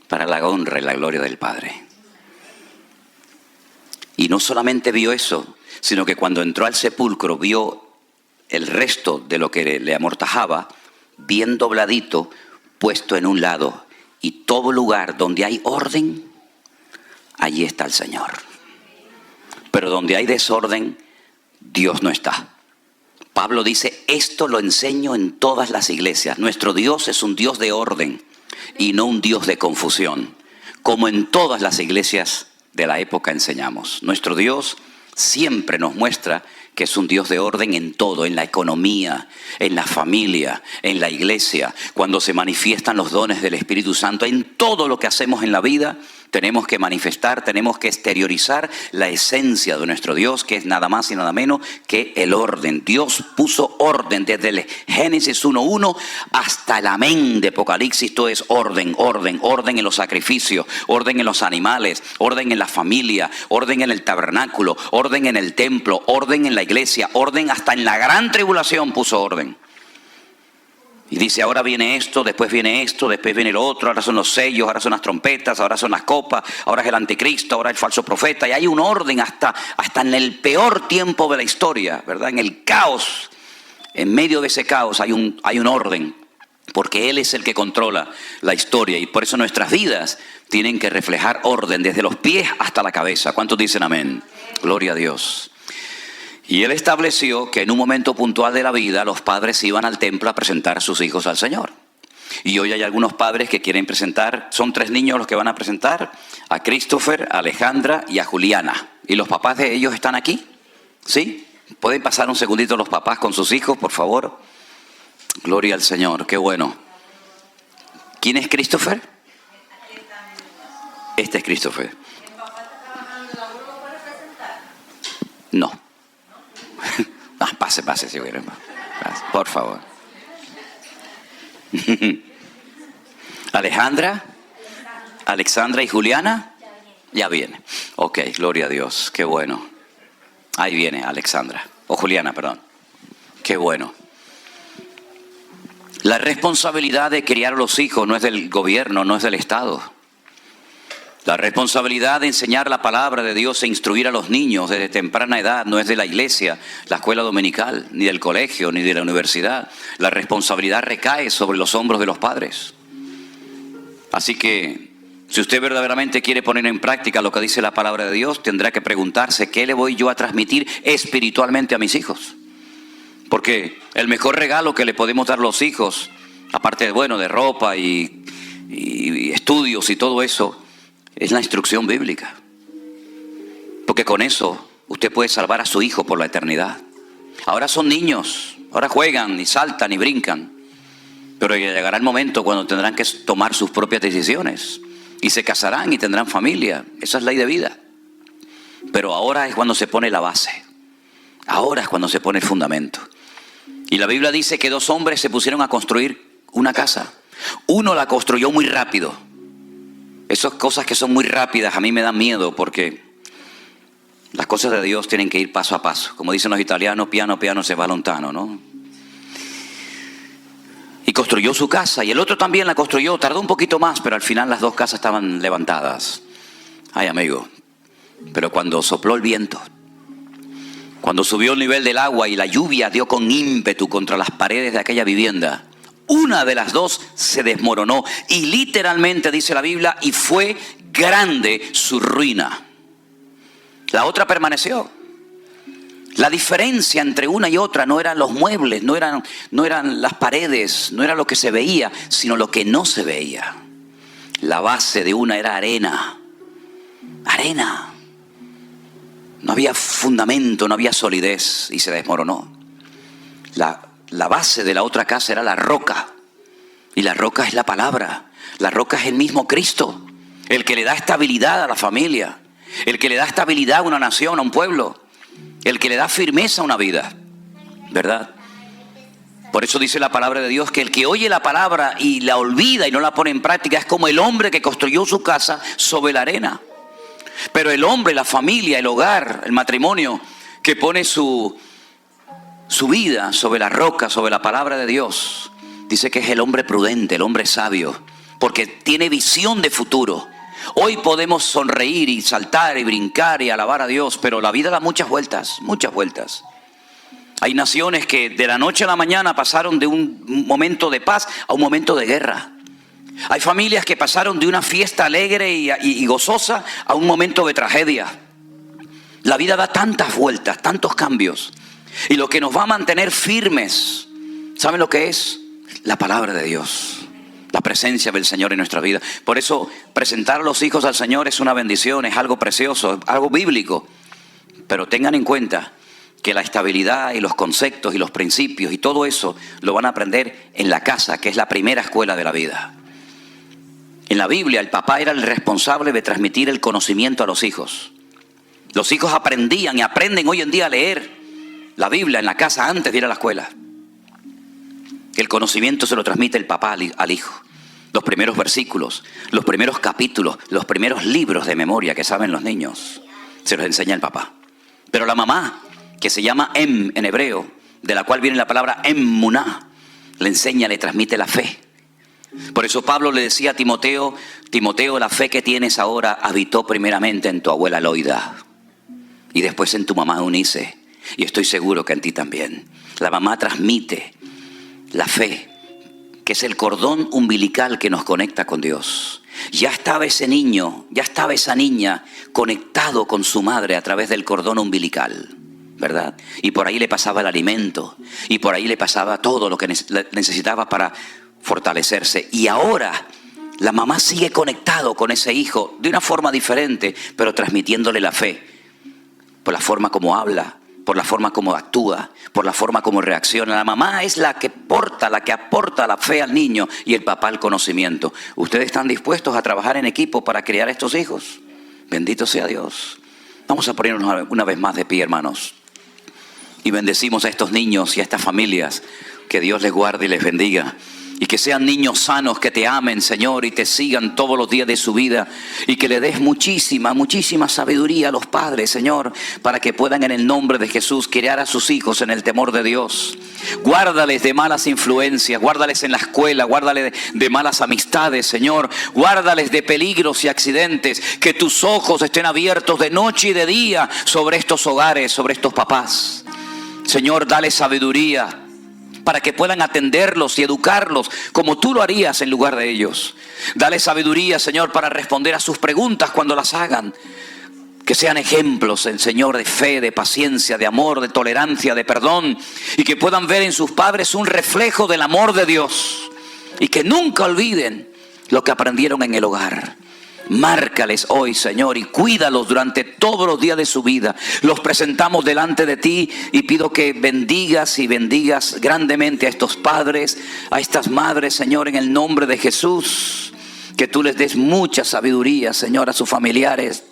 para la honra y la gloria del Padre. Y no solamente vio eso, sino que cuando entró al sepulcro vio el resto de lo que le amortajaba, bien dobladito, puesto en un lado. Y todo lugar donde hay orden, allí está el Señor. Pero donde hay desorden, Dios no está. Pablo dice, esto lo enseño en todas las iglesias. Nuestro Dios es un Dios de orden y no un Dios de confusión, como en todas las iglesias de la época enseñamos. Nuestro Dios siempre nos muestra que es un Dios de orden en todo, en la economía, en la familia, en la iglesia, cuando se manifiestan los dones del Espíritu Santo, en todo lo que hacemos en la vida. Tenemos que manifestar, tenemos que exteriorizar la esencia de nuestro Dios, que es nada más y nada menos que el orden. Dios puso orden desde el Génesis 1:1 hasta el amén de Apocalipsis. Todo es orden, orden, orden en los sacrificios, orden en los animales, orden en la familia, orden en el tabernáculo, orden en el templo, orden en la iglesia, orden hasta en la gran tribulación puso orden. Y dice, ahora viene esto, después viene lo otro, ahora son los sellos, ahora son las trompetas, ahora son las copas, ahora es el anticristo, ahora el falso profeta. Y hay un orden hasta en el peor tiempo de la historia, ¿verdad? En el caos, en medio de ese caos hay un orden, porque Él es el que controla la historia. Y por eso nuestras vidas tienen que reflejar orden desde los pies hasta la cabeza. ¿Cuántos dicen amén? Gloria a Dios. Y Él estableció que en un momento puntual de la vida los padres iban al templo a presentar a sus hijos al Señor. Y hoy hay algunos padres que quieren presentar, son 3 niños los que van a presentar, a Christopher, a Alejandra y a Juliana. ¿Y los papás de ellos están aquí? ¿Sí? ¿Pueden pasar un segundito los papás con sus hijos, por favor? Gloria al Señor, qué bueno. ¿Quién es Christopher? Este es Christopher. No. Pase, si quieren. Por favor. Alejandra, Alexandra y Juliana. Ya viene. Ok, gloria a Dios, qué bueno. Ahí viene Alexandra, o Juliana, perdón. Qué bueno. La responsabilidad de criar a los hijos no es del gobierno, no es del Estado. La responsabilidad de enseñar la palabra de Dios e instruir a los niños desde temprana edad no es de la iglesia, la escuela dominical, ni del colegio, ni de la universidad. La responsabilidad recae sobre los hombros de los padres. Así que, si usted verdaderamente quiere poner en práctica lo que dice la palabra de Dios, tendrá que preguntarse, ¿qué le voy yo a transmitir espiritualmente a mis hijos? Porque el mejor regalo que le podemos dar a los hijos, aparte de ropa y estudios y todo eso, es la instrucción bíblica. Porque con eso usted puede salvar a su hijo por la eternidad. Ahora son niños, ahora juegan y saltan y brincan. Pero llegará el momento cuando tendrán que tomar sus propias decisiones. Y se casarán y tendrán familia. Esa es ley de vida. Pero ahora es cuando se pone la base. Ahora es cuando se pone el fundamento. Y la Biblia dice que 2 hombres se pusieron a construir una casa. Uno la construyó muy rápido. Esas cosas que son muy rápidas a mí me dan miedo porque las cosas de Dios tienen que ir paso a paso. Como dicen los italianos, piano piano se va lontano, ¿no? Y construyó su casa y el otro también la construyó. Tardó un poquito más, pero al final las 2 casas estaban levantadas. Ay, amigo, pero cuando sopló el viento, cuando subió el nivel del agua y la lluvia dio con ímpetu contra las paredes de aquella vivienda, una de las 2 se desmoronó y literalmente dice la Biblia, y fue grande su ruina. La otra permaneció. La diferencia entre una y otra no eran los muebles, no eran las paredes, no era lo que se veía, sino lo que no se veía. La base de una era arena. Arena. No había fundamento, no había solidez y se desmoronó. La base de la otra casa era la roca. Y la roca es la palabra. La roca es el mismo Cristo. El que le da estabilidad a la familia. El que le da estabilidad a una nación, a un pueblo. El que le da firmeza a una vida. ¿Verdad? Por eso dice la palabra de Dios que el que oye la palabra y la olvida y no la pone en práctica es como el hombre que construyó su casa sobre la arena. Pero el hombre, la familia, el hogar, el matrimonio, que pone su vida sobre la roca, sobre la palabra de Dios, dice que es el hombre prudente, el hombre sabio, porque tiene visión de futuro. Hoy podemos sonreír y saltar y brincar y alabar a Dios, pero la vida da muchas vueltas, muchas vueltas. Hay naciones que de la noche a la mañana pasaron de un momento de paz a un momento de guerra. Hay familias que pasaron de una fiesta alegre y gozosa a un momento de tragedia. La vida da tantas vueltas, tantos cambios. Y lo que nos va a mantener firmes, ¿saben lo que es? La palabra de Dios. La presencia del Señor en nuestra vida. Por eso presentar a los hijos al Señor es una bendición, es algo precioso, algo bíblico. Pero tengan en cuenta que la estabilidad y los conceptos y los principios y todo eso lo van a aprender en la casa, que es la primera escuela de la vida. En la Biblia el papá era el responsable de transmitir el conocimiento a los hijos. Los hijos aprendían y aprenden hoy en día a leer la Biblia en la casa antes de ir a la escuela. El conocimiento se lo transmite el papá al hijo. Los primeros versículos, los primeros capítulos, los primeros libros de memoria que saben los niños, se los enseña el papá. Pero la mamá, que se llama en hebreo, de la cual viene la palabra emuná, le enseña, le transmite la fe. Por eso Pablo le decía a Timoteo, Timoteo, la fe que tienes ahora habitó primeramente en tu abuela Loida y después en tu mamá Eunice, y estoy seguro que en ti también. La mamá transmite la fe, que es el cordón umbilical que nos conecta con Dios. Ya estaba ese niño, ya estaba esa niña conectado con su madre a través del cordón umbilical, ¿verdad? Y por ahí le pasaba el alimento, y por ahí le pasaba todo lo que necesitaba para fortalecerse. Y ahora la mamá sigue conectado con ese hijo de una forma diferente, pero transmitiéndole la fe, por la forma como habla, por la forma como actúa, por la forma como reacciona. La mamá es la que aporta la fe al niño y el papá el conocimiento. ¿Ustedes están dispuestos a trabajar en equipo para criar a estos hijos? Bendito sea Dios. Vamos a ponernos una vez más de pie, hermanos. Y bendecimos a estos niños y a estas familias. Que Dios les guarde y les bendiga. Y que sean niños sanos que te amen, Señor, y te sigan todos los días de su vida. Y que le des muchísima sabiduría a los padres, Señor, para que puedan en el nombre de Jesús criar a sus hijos en el temor de Dios. Guárdales de malas influencias, guárdales en la escuela, guárdales de malas amistades, Señor. Guárdales de peligros y accidentes. Que tus ojos estén abiertos de noche y de día sobre estos hogares, sobre estos papás. Señor, dale sabiduría para que puedan atenderlos y educarlos como tú lo harías en lugar de ellos. Dale sabiduría, Señor, para responder a sus preguntas cuando las hagan. Que sean ejemplos, Señor, de fe, de paciencia, de amor, de tolerancia, de perdón. Y que puedan ver en sus padres un reflejo del amor de Dios. Y que nunca olviden lo que aprendieron en el hogar. Márcales hoy, Señor, y cuídalos durante todos los días de su vida. Los presentamos delante de ti y pido que bendigas y bendigas grandemente a estos padres, a estas madres, Señor, en el nombre de Jesús. Que tú les des mucha sabiduría, Señor, a sus familiares,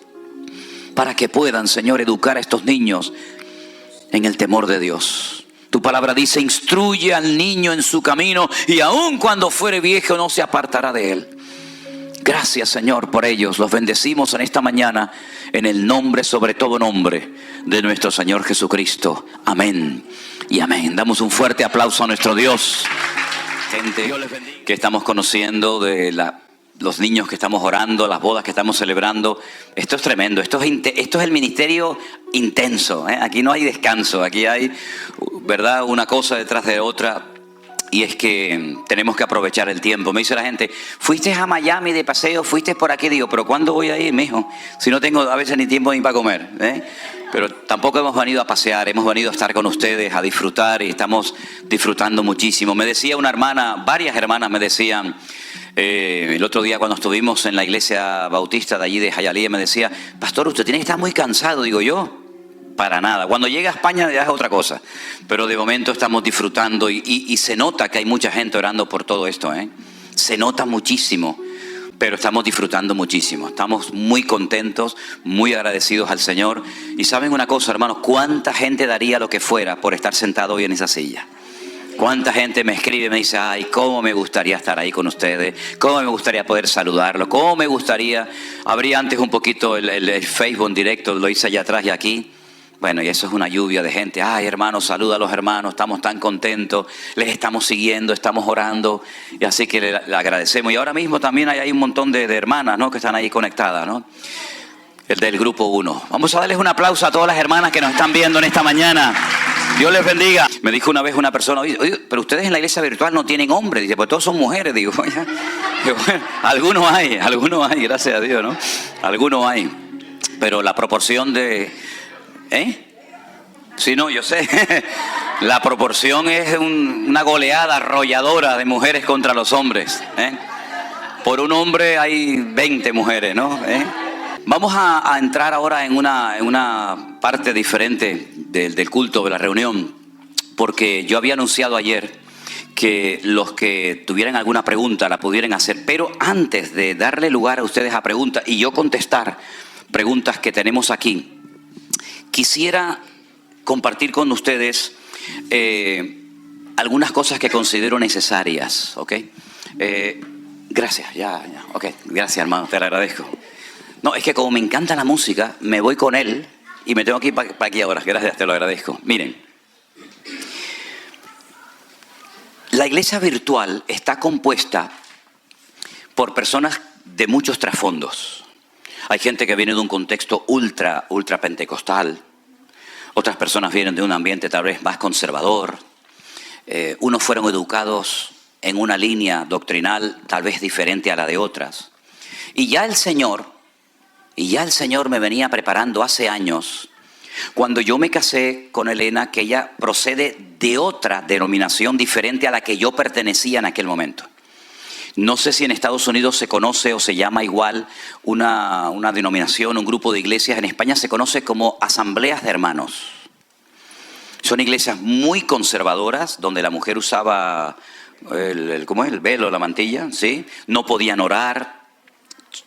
para que puedan, Señor, educar a estos niños en el temor de Dios. Tu palabra dice: instruye al niño en su camino y aun cuando fuere viejo no se apartará de él. Gracias, Señor, por ellos. Los bendecimos en esta mañana en el nombre, sobre todo nombre, de nuestro Señor Jesucristo. Amén y amén. Damos un fuerte aplauso a nuestro Dios. Gente que estamos conociendo, de los niños que estamos orando, las bodas que estamos celebrando. Esto es tremendo. Esto es el ministerio intenso, ¿eh? Aquí no hay descanso. Aquí hay, ¿verdad?, una cosa detrás de otra. Y es que tenemos que aprovechar el tiempo. Me dice la gente: ¿fuiste a Miami de paseo? ¿Fuiste por aquí? Digo, ¿pero cuándo voy a ir, mijo? Si no tengo a veces ni tiempo ni para comer, ¿eh? Pero tampoco hemos venido a pasear, hemos venido a estar con ustedes, a disfrutar, y estamos disfrutando muchísimo. Me decía una hermana, varias hermanas me decían, el otro día cuando estuvimos en la iglesia bautista de allí de Hialeah, me decía: pastor, usted tiene que estar muy cansado. Digo, yo, para nada. Cuando llegue a España ya es otra cosa. Pero de momento estamos disfrutando y se nota que hay mucha gente orando por todo esto, ¿eh? Se nota muchísimo, pero estamos disfrutando muchísimo. Estamos muy contentos, muy agradecidos al Señor. Y saben una cosa, hermanos, ¿cuánta gente daría lo que fuera por estar sentado hoy en esa silla? ¿Cuánta gente me escribe y me dice: ay, cómo me gustaría estar ahí con ustedes, cómo me gustaría poder saludarlos, cómo me gustaría... Abrí antes un poquito el Facebook en directo, lo hice allá atrás y aquí. Bueno, y eso es una lluvia de gente. Ay, hermanos, saluda a los hermanos, estamos tan contentos, les estamos siguiendo, estamos orando, y así que le agradecemos. Y ahora mismo también hay un montón de hermanas, ¿no?, que están ahí conectadas, ¿no? El del grupo 1. Vamos a darles un aplauso a todas las hermanas que nos están viendo en esta mañana. Dios les bendiga. Me dijo una vez una persona: oye, pero ustedes en la iglesia virtual no tienen hombres. Dice: pues todos son mujeres. Digo, bueno, algunos hay, gracias a Dios, ¿no? Algunos hay. Pero la proporción de... Sí, no, yo sé. La proporción es una goleada arrolladora de mujeres contra los hombres, ¿eh? Por un hombre hay 20 mujeres, ¿no? Vamos a entrar ahora en una parte diferente del culto, de la reunión, porque yo había anunciado ayer que los que tuvieran alguna pregunta la pudieran hacer, pero antes de darle lugar a ustedes a preguntas y yo contestar preguntas que tenemos aquí, quisiera compartir con ustedes algunas cosas que considero necesarias, ¿ok? Gracias, ya, ok, gracias, hermano, te lo agradezco. No, es que como me encanta la música, me voy con él y me tengo que ir para aquí ahora. Gracias, te lo agradezco. Miren, la iglesia virtual está compuesta por personas de muchos trasfondos. Hay gente que viene de un contexto ultra pentecostal. Otras personas vienen de un ambiente tal vez más conservador. Unos fueron educados en una línea doctrinal tal vez diferente a la de otras. Y ya el Señor me venía preparando hace años, cuando yo me casé con Elena, que ella procede de otra denominación diferente a la que yo pertenecía en aquel momento. No sé si en Estados Unidos se conoce o se llama igual una denominación, un grupo de iglesias. En España se conoce como asambleas de hermanos. Son iglesias muy conservadoras, donde la mujer usaba ¿cómo es? El velo, la mantilla, ¿sí? No podían orar.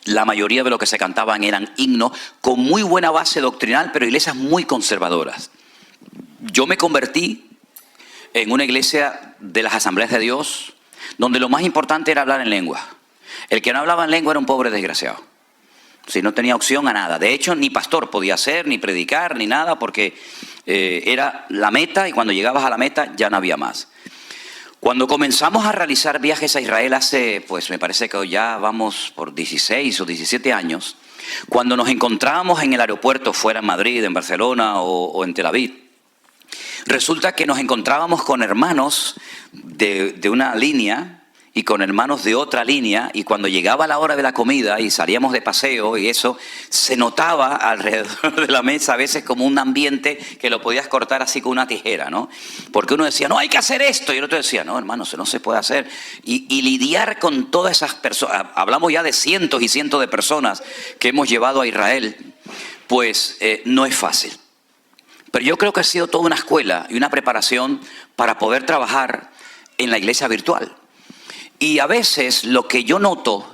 La mayoría de lo que se cantaban eran himnos con muy buena base doctrinal, pero iglesias muy conservadoras. Yo me convertí en una iglesia de las Asambleas de Dios donde lo más importante era hablar en lengua. El que no hablaba en lengua era un pobre desgraciado. Si no tenía opción a nada. De hecho, ni pastor podía ser, ni predicar, ni nada, porque era la meta, y cuando llegabas a la meta ya no había más. Cuando comenzamos a realizar viajes a Israel hace, pues me parece que ya vamos por 16 o 17 años, cuando nos encontrábamos en el aeropuerto, fuera en Madrid, en Barcelona o en Tel Aviv, resulta que nos encontrábamos con hermanos de una línea y con hermanos de otra línea, y cuando llegaba la hora de la comida y salíamos de paseo y eso, se notaba alrededor de la mesa a veces como un ambiente que lo podías cortar así con una tijera, ¿no? Porque uno decía, no, hay que hacer esto, y el otro decía, no, hermano, eso no se puede hacer. Y lidiar con todas esas personas, hablamos ya de cientos y cientos de personas que hemos llevado a Israel, pues no es fácil. Pero yo creo que ha sido toda una escuela y una preparación para poder trabajar en la iglesia virtual. Y a veces lo que yo noto,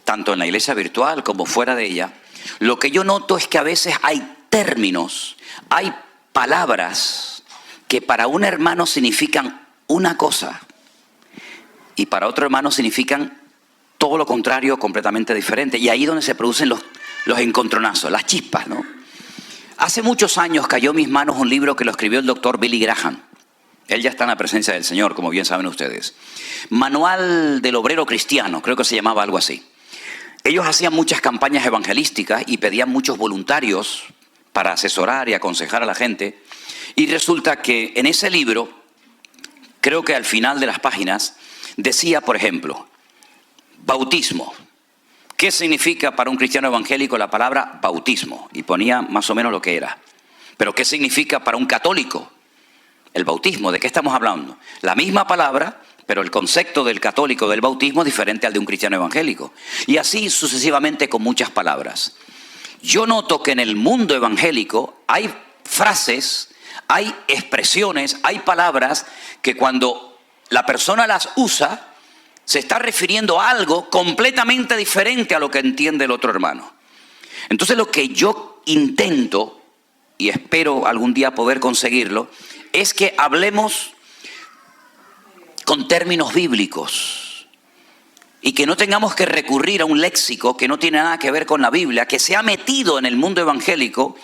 tanto en la iglesia virtual como fuera de ella, lo que yo noto es que a veces hay términos, hay palabras que para un hermano significan una cosa y para otro hermano significan todo lo contrario, completamente diferente. Y ahí es donde se producen los encontronazos, las chispas, ¿no? Hace muchos años cayó en mis manos un libro que lo escribió el doctor Billy Graham. Él ya está en la presencia del Señor, como bien saben ustedes. Manual del Obrero Cristiano, creo que se llamaba algo así. Ellos hacían muchas campañas evangelísticas y pedían muchos voluntarios para asesorar y aconsejar a la gente. Y resulta que en ese libro, creo que al final de las páginas, decía, por ejemplo, bautismo. ¿Qué significa para un cristiano evangélico la palabra bautismo? Y ponía más o menos lo que era. Pero ¿qué significa para un católico el bautismo? ¿De qué estamos hablando? La misma palabra, pero el concepto del católico del bautismo es diferente al de un cristiano evangélico. Y así sucesivamente con muchas palabras. Yo noto que en el mundo evangélico hay frases, hay expresiones, hay palabras que cuando la persona las usa, se está refiriendo a algo completamente diferente a lo que entiende el otro hermano. Entonces lo que yo intento, y espero algún día poder conseguirlo, es que hablemos con términos bíblicos y que no tengamos que recurrir a un léxico que no tiene nada que ver con la Biblia, que se ha metido en el mundo evangélico,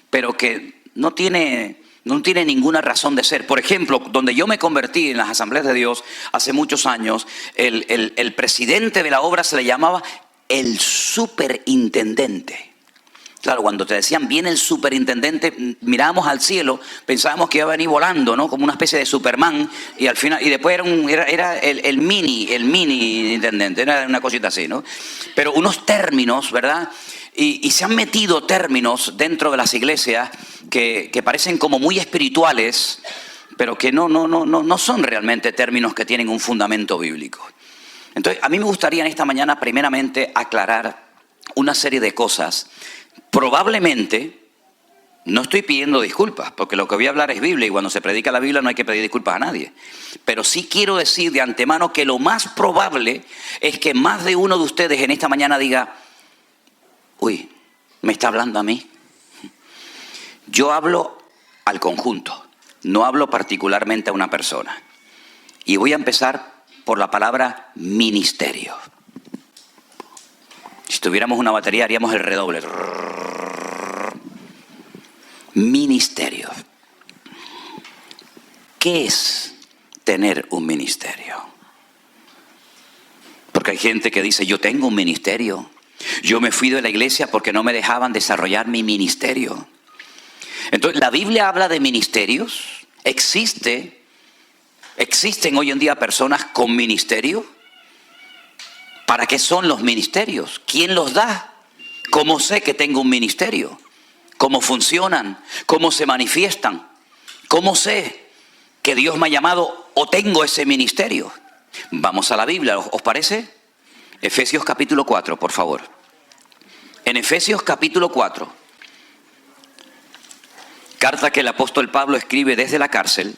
pero que no tiene ninguna razón de ser. Por ejemplo, donde yo me convertí en las Asambleas de Dios hace muchos años, el presidente de la obra se le llamaba el superintendente. Claro, cuando te decían viene el superintendente, mirábamos al cielo, pensábamos que iba a venir volando, ¿no? Como una especie de Superman, y al final, y después era el mini intendente, era una cosita así, ¿no? Pero unos términos, ¿verdad? Y se han metido términos dentro de las iglesias que parecen como muy espirituales, pero que no son realmente términos que tienen un fundamento bíblico. Entonces, a mí me gustaría en esta mañana primeramente aclarar una serie de cosas. Probablemente, no estoy pidiendo disculpas, porque lo que voy a hablar es Biblia, y cuando se predica la Biblia no hay que pedir disculpas a nadie. Pero sí quiero decir de antemano que lo más probable es que más de uno de ustedes en esta mañana diga, uy, ¿me está hablando a mí? Yo hablo al conjunto, no hablo particularmente a una persona. Y voy a empezar por la palabra ministerio. Si tuviéramos una batería haríamos el redoble. Ministerio. ¿Qué es tener un ministerio? Porque hay gente que dice, yo tengo un ministerio. Yo me fui de la iglesia porque no me dejaban desarrollar mi ministerio. Entonces, la Biblia habla de ministerios. Existen hoy en día personas con ministerio. ¿Para qué son los ministerios? ¿Quién los da? ¿Cómo sé que tengo un ministerio? ¿Cómo funcionan? ¿Cómo se manifiestan? ¿Cómo sé que Dios me ha llamado o tengo ese ministerio? Vamos a la Biblia, ¿os parece? Efesios capítulo 4, por favor. En Efesios capítulo 4, carta que el apóstol Pablo escribe desde la cárcel,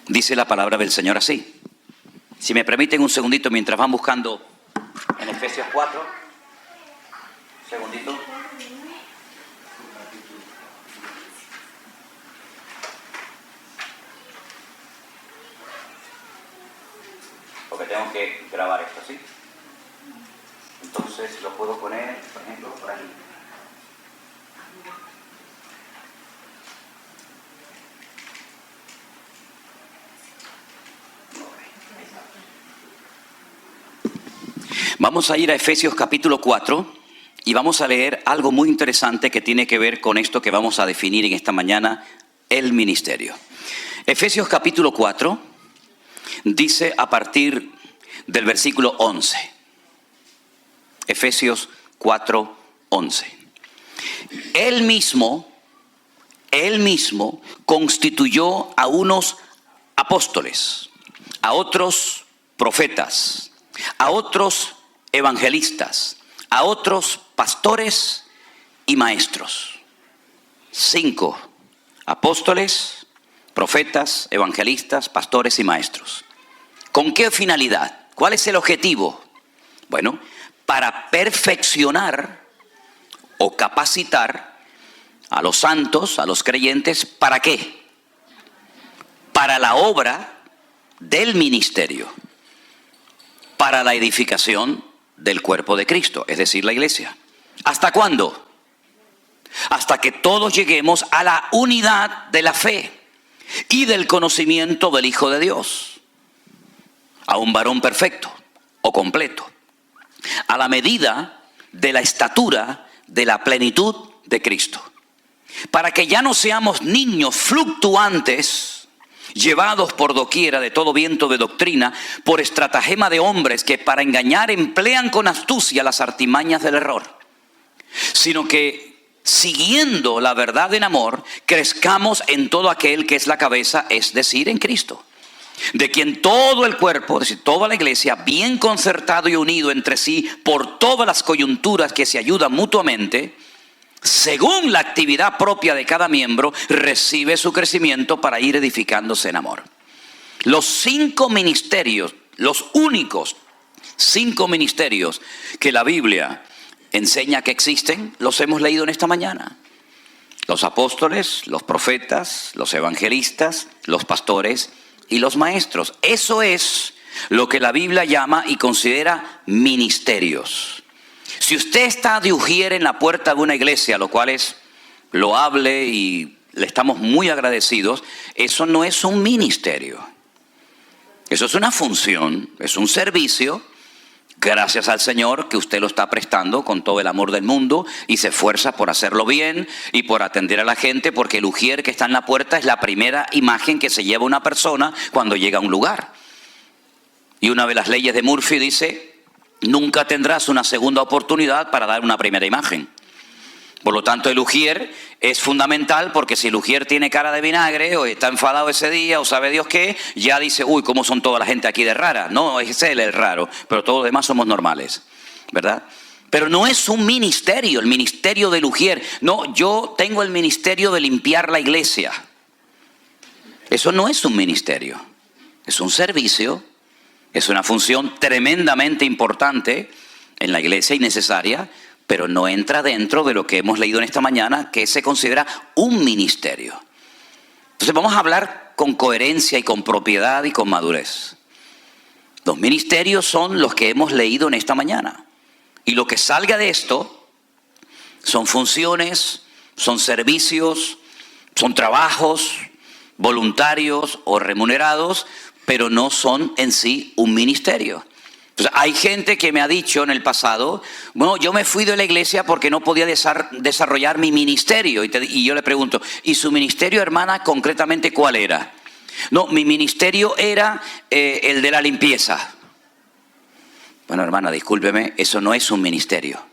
dice la palabra del Señor así. Si me permiten un segundito mientras van buscando en Efesios 4. Segundito. tengo que grabar esto, ¿sí? Entonces lo puedo poner, por ejemplo, por aquí. Vamos a ir a Efesios capítulo 4 y vamos a leer algo muy interesante que tiene que ver con esto que vamos a definir en esta mañana, el ministerio. Efesios capítulo 4 dice a partir del versículo 11. Efesios 4, 11. Él mismo constituyó a unos apóstoles, a otros profetas, a otros evangelistas, a otros pastores y maestros. 5 apóstoles, profetas, evangelistas, pastores y maestros. ¿Con qué finalidad? ¿Cuál es el objetivo? Bueno, para perfeccionar o capacitar a los santos, a los creyentes, ¿para qué? Para la obra del ministerio, para la edificación del cuerpo de Cristo, es decir, la iglesia. ¿Hasta cuándo? Hasta que todos lleguemos a la unidad de la fe y del conocimiento del Hijo de Dios, a un varón perfecto o completo, a la medida de la estatura de la plenitud de Cristo, para que ya no seamos niños fluctuantes, llevados por doquiera de todo viento de doctrina, por estratagema de hombres que para engañar emplean con astucia las artimañas del error, sino que siguiendo la verdad en amor, crezcamos en todo aquel que es la cabeza, es decir, en Cristo, de quien todo el cuerpo, es decir, toda la iglesia, bien concertado y unido entre sí por todas las coyunturas que se ayudan mutuamente, según la actividad propia de cada miembro, recibe su crecimiento para ir edificándose en amor. Los 5 ministerios, los únicos 5 ministerios que la Biblia enseña que existen, los hemos leído en esta mañana. Los apóstoles, los profetas, los evangelistas, los pastores y los maestros. Eso es lo que la Biblia llama y considera ministerios. Si usted está de ujier en la puerta de una iglesia, lo cual es loable y le estamos muy agradecidos, eso no es un ministerio. Eso es una función, es un servicio. Gracias al Señor que usted lo está prestando con todo el amor del mundo y se esfuerza por hacerlo bien y por atender a la gente, porque el ujier que está en la puerta es la primera imagen que se lleva una persona cuando llega a un lugar. Y una de las leyes de Murphy dice: nunca tendrás una segunda oportunidad para dar una primera imagen. Por lo tanto, el ujier es fundamental, porque si el ujier tiene cara de vinagre o está enfadado ese día o sabe Dios qué, ya dice: uy, ¿cómo son toda la gente aquí de rara? No, es él el raro, pero todos los demás somos normales, ¿verdad? Pero no es un ministerio, el ministerio del ujier. No, yo tengo el ministerio de limpiar la iglesia. Eso no es un ministerio, es un servicio. Es una función tremendamente importante en la iglesia y necesaria, pero no entra dentro de lo que hemos leído en esta mañana, que se considera un ministerio. Entonces vamos a hablar con coherencia y con propiedad y con madurez. Los ministerios son los que hemos leído en esta mañana. Y lo que salga de esto son funciones, son servicios, son trabajos voluntarios o remunerados, pero no son en sí un ministerio. Entonces, hay gente que me ha dicho en el pasado: bueno, yo me fui de la iglesia porque no podía desarrollar mi ministerio. Y yo le pregunto: ¿y su ministerio, hermana, concretamente cuál era? No, mi ministerio era el de la limpieza. Bueno, hermana, discúlpeme, eso no es un ministerio.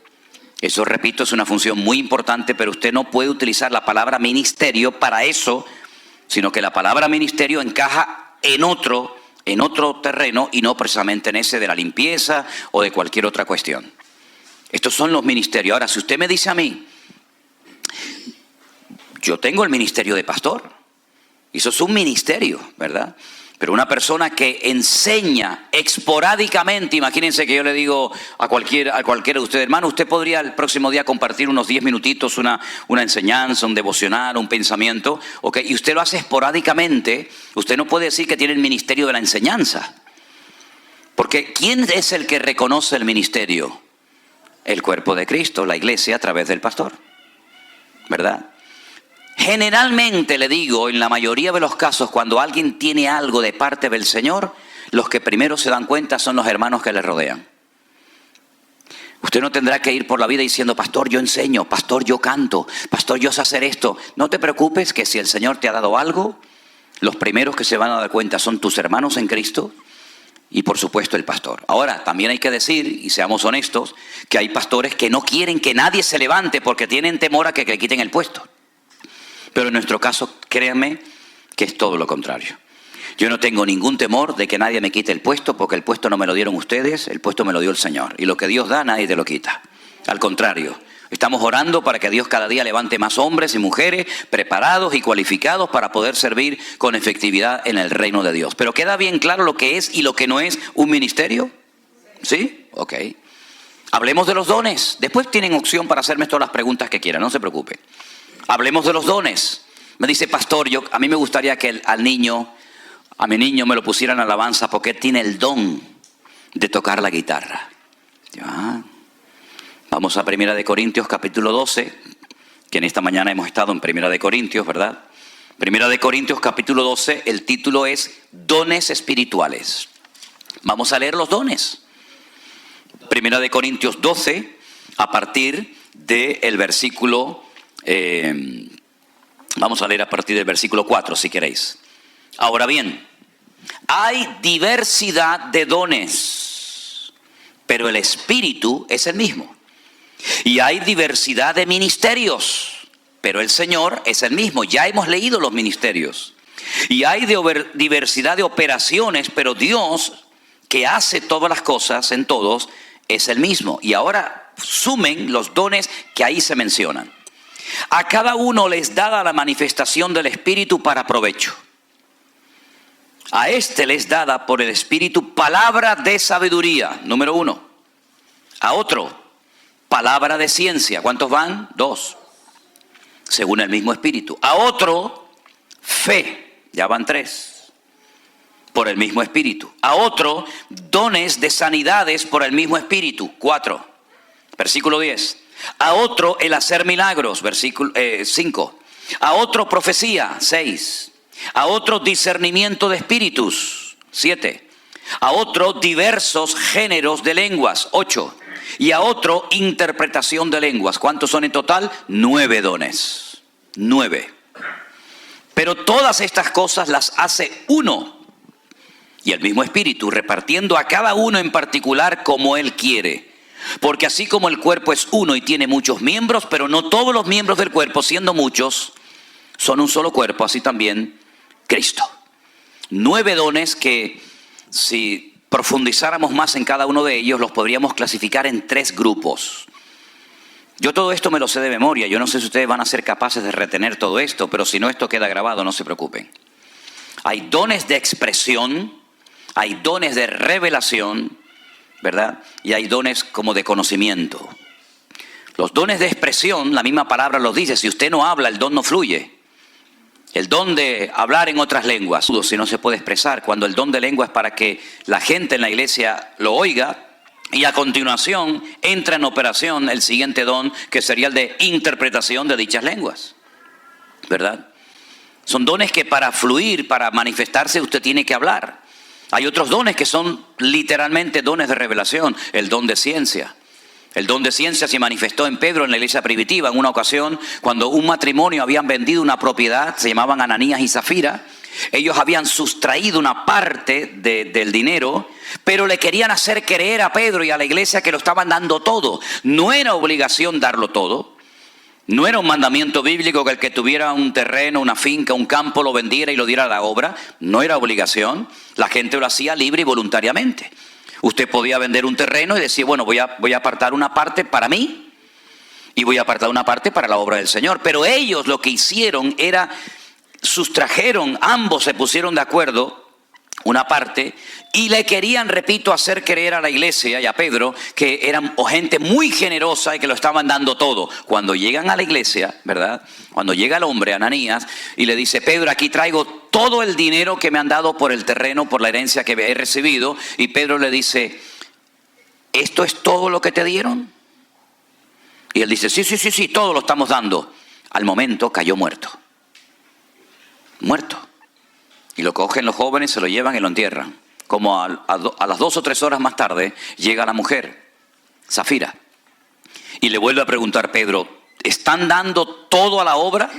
Eso, repito, es una función muy importante, pero usted no puede utilizar la palabra ministerio para eso, sino que la palabra ministerio encaja en otro terreno y no precisamente en ese de la limpieza o de cualquier otra cuestión. Estos son los ministerios. Ahora, si usted me dice a mí: yo tengo el ministerio de pastor, eso es un ministerio, ¿verdad? Pero una persona que enseña esporádicamente, imagínense que yo le digo a cualquiera de ustedes: hermano, usted podría el próximo día compartir unos 10 minutitos una enseñanza, un devocional, un pensamiento, ¿okay? Y usted lo hace esporádicamente. Usted no puede decir que tiene el ministerio de la enseñanza, Porque ¿quién es el que reconoce el ministerio? El cuerpo de Cristo, la iglesia, a través del pastor, ¿verdad? Generalmente, le digo, en la mayoría de los casos, cuando alguien tiene algo de parte del Señor, los que primero se dan cuenta son los hermanos que le rodean. Usted no tendrá que ir por la vida diciendo, pastor, yo enseño, pastor, yo canto, pastor, yo sé hacer esto. No te preocupes, que si el Señor te ha dado algo, los primeros que se van a dar cuenta son tus hermanos en Cristo y por supuesto el pastor. Ahora, también hay que decir, y seamos honestos, que hay pastores que no quieren que nadie se levante porque tienen temor a que le quiten el puesto. Pero en nuestro caso, créanme que es todo lo contrario. Yo no tengo ningún temor de que nadie me quite el puesto, porque el puesto no me lo dieron ustedes, el puesto me lo dio el Señor. Y lo que Dios da, nadie te lo quita. Al contrario, estamos orando para que Dios cada día levante más hombres y mujeres preparados y cualificados para poder servir con efectividad en el reino de Dios. Pero ¿queda bien claro lo que es y lo que no es un ministerio? ¿Sí? Ok. Hablemos de los dones. Después tienen opción para hacerme todas las preguntas que quieran, no se preocupen. Hablemos de los dones. Me dice, pastor, a mí me gustaría que a mi niño me lo pusieran en alabanza porque él tiene el don de tocar la guitarra. Vamos a 1 Corintios capítulo 12, que en esta mañana hemos estado en 1 Corintios, ¿verdad? 1 Corintios capítulo 12, el título es Dones Espirituales. Vamos a leer los dones. 1 Corintios 12, a partir del versículo... vamos a leer a partir del versículo 4 si queréis. Ahora bien, hay diversidad de dones, pero el Espíritu es el mismo. Y hay diversidad de ministerios, pero el Señor es el mismo. Ya hemos leído los ministerios. Y hay diversidad de operaciones, pero Dios, que hace todas las cosas en todos, es el mismo. Y ahora sumen los dones que ahí se mencionan. A cada uno les dada la manifestación del Espíritu para provecho. A este les dada por el Espíritu palabra de sabiduría, número 1. A otro, palabra de ciencia. ¿Cuántos van? 2. Según el mismo Espíritu. A otro, fe. Ya van 3. Por el mismo Espíritu. A otro, dones de sanidades por el mismo Espíritu. 4. Versículo 10. A otro, el hacer milagros. Versículo 5. A otro, profecía. 6. A otro, discernimiento de espíritus. 7. A otro, diversos géneros de lenguas. 8. Y a otro, interpretación de lenguas. ¿Cuántos son en total? 9 dones. 9. Pero todas estas cosas las hace uno. Y el mismo Espíritu, repartiendo a cada uno en particular como Él quiere. Porque así como el cuerpo es uno y tiene muchos miembros, pero no todos los miembros del cuerpo, siendo muchos, son un solo cuerpo, así también Cristo. 9 dones que, si profundizáramos más en cada uno de ellos, los podríamos clasificar en 3 grupos. Yo todo esto me lo sé de memoria. Yo no sé si ustedes van a ser capaces de retener todo esto, pero si no, esto queda grabado, no se preocupen. Hay dones de expresión, hay dones de revelación, ¿verdad? Y hay dones como de conocimiento. Los dones de expresión, la misma palabra los dice, si usted no habla, el don no fluye. El don de hablar en otras lenguas, si no se puede expresar, cuando el don de lengua es para que la gente en la iglesia lo oiga, y a continuación entra en operación el siguiente don, que sería el de interpretación de dichas lenguas, ¿verdad? Son dones que para fluir, para manifestarse, usted tiene que hablar. Hay otros dones que son literalmente dones de revelación, el don de ciencia. El don de ciencia se manifestó en Pedro en la iglesia primitiva en una ocasión cuando un matrimonio habían vendido una propiedad, se llamaban Ananías y Zafira. Ellos habían sustraído una parte del dinero, pero le querían hacer creer a Pedro y a la iglesia que lo estaban dando todo. No era obligación darlo todo. No era un mandamiento bíblico que el que tuviera un terreno, una finca, un campo lo vendiera y lo diera a la obra. No era obligación. La gente lo hacía libre y voluntariamente. Usted podía vender un terreno y decir, bueno, voy a apartar una parte para mí y voy a apartar una parte para la obra del Señor. Pero ellos lo que hicieron era, sustrajeron, ambos se pusieron de acuerdo, una parte, y le querían, repito, hacer creer a la iglesia y a Pedro que eran gente muy generosa y que lo estaban dando todo. Cuando llegan a la iglesia, ¿verdad? Cuando llega el hombre, Ananías, y le dice: Pedro, aquí traigo todo el dinero que me han dado por el terreno, por la herencia que he recibido. Y Pedro le dice: ¿esto es todo lo que te dieron? Y él dice: sí, todo lo estamos dando. Al momento cayó muerto. Muerto. Y lo cogen los jóvenes, se lo llevan y lo entierran. Como a las 2 o 3 horas más tarde, llega la mujer, Zafira, y le vuelve a preguntar: Pedro, ¿están dando todo a la obra?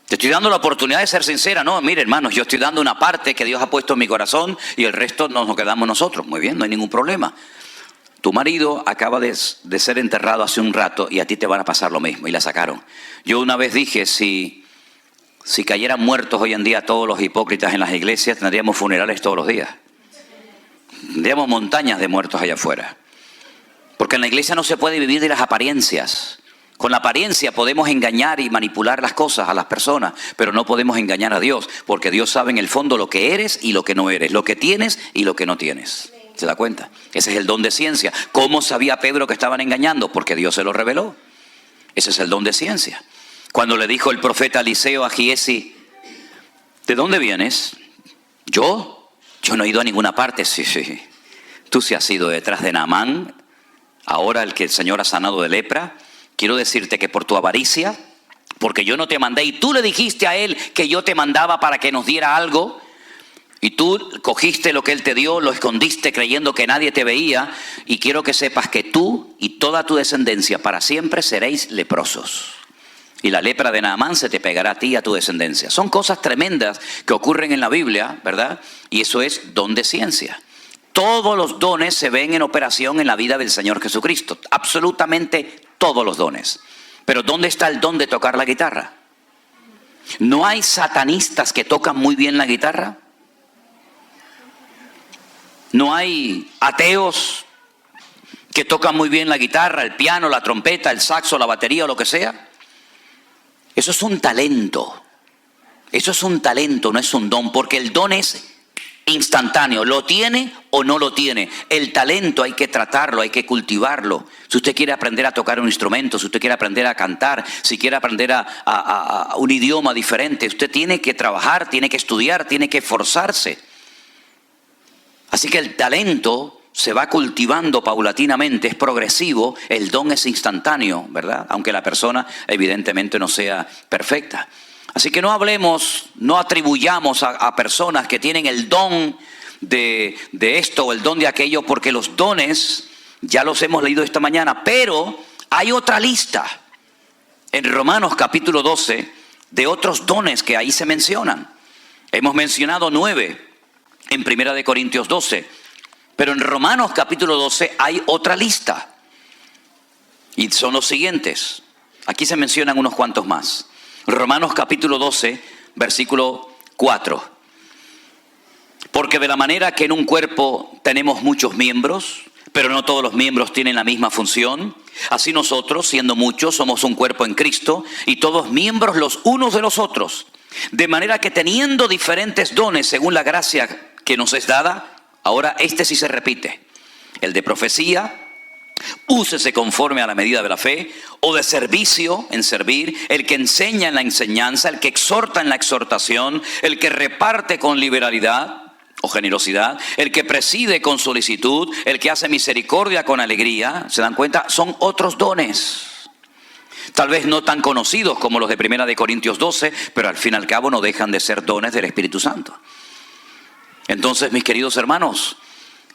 Te estoy dando la oportunidad de ser sincera. No, mire, hermanos, yo estoy dando una parte que Dios ha puesto en mi corazón y el resto nos lo quedamos nosotros. Muy bien, no hay ningún problema. Tu marido acaba de ser enterrado hace un rato y a ti te van a pasar lo mismo. Y la sacaron. Yo una vez dije, si cayeran muertos hoy en día todos los hipócritas en las iglesias, tendríamos funerales todos los días. Tendríamos montañas de muertos allá afuera. Porque en la iglesia no se puede vivir de las apariencias. Con la apariencia podemos engañar y manipular las cosas a las personas, pero no podemos engañar a Dios, porque Dios sabe en el fondo lo que eres y lo que no eres, lo que tienes y lo que no tienes. ¿Se da cuenta? Ese es el don de ciencia. ¿Cómo sabía Pedro que estaban engañando? Porque Dios se lo reveló. Ese es el don de ciencia. Cuando le dijo el profeta Eliseo a Giesi: ¿de dónde vienes? ¿Yo? Yo no he ido a ninguna parte. Sí. Tú sí has ido detrás de Naamán, ahora el que el Señor ha sanado de lepra. Quiero decirte que por tu avaricia, porque yo no te mandé y tú le dijiste a él que yo te mandaba para que nos diera algo, y tú cogiste lo que él te dio, lo escondiste creyendo que nadie te veía, y quiero que sepas que tú y toda tu descendencia para siempre seréis leprosos. Y la lepra de Naamán se te pegará a ti y a tu descendencia. Son cosas tremendas que ocurren en la Biblia, ¿verdad? Y eso es don de ciencia. Todos los dones se ven en operación en la vida del Señor Jesucristo. Absolutamente todos los dones. Pero ¿dónde está el don de tocar la guitarra? ¿No hay satanistas que tocan muy bien la guitarra? ¿No hay ateos que tocan muy bien la guitarra, el piano, la trompeta, el saxo, la batería o lo que sea? Eso es un talento. Eso es un talento, no es un don, porque el don es instantáneo. ¿Lo tiene o no lo tiene? El talento hay que tratarlo, hay que cultivarlo. Si usted quiere aprender a tocar un instrumento, si usted quiere aprender a cantar, si quiere aprender a un idioma diferente, usted tiene que trabajar, tiene que estudiar, tiene que esforzarse. Así que el talento se va cultivando paulatinamente, es progresivo, el don es instantáneo, ¿verdad? Aunque la persona evidentemente no sea perfecta. Así que no hablemos, no atribuyamos a personas que tienen el don de esto o el don de aquello, porque los dones ya los hemos leído esta mañana, pero hay otra lista en Romanos capítulo 12 de otros dones que ahí se mencionan. Hemos mencionado 9 en 1 Corintios 12, pero en Romanos capítulo 12 hay otra lista y son los siguientes. Aquí se mencionan unos cuantos más. Romanos capítulo 12, versículo 4. Porque de la manera que en un cuerpo tenemos muchos miembros, pero no todos los miembros tienen la misma función, así nosotros, siendo muchos, somos un cuerpo en Cristo y todos miembros los unos de los otros. De manera que teniendo diferentes dones según la gracia que nos es dada, ahora este sí se repite. El de profecía, úsese conforme a la medida de la fe, o de servicio, en servir, el que enseña en la enseñanza, el que exhorta en la exhortación, el que reparte con liberalidad o generosidad, el que preside con solicitud, el que hace misericordia con alegría. ¿Se dan cuenta? Son otros dones. Tal vez no tan conocidos como los de 1 Corintios 12, pero al fin y al cabo no dejan de ser dones del Espíritu Santo. Entonces, mis queridos hermanos,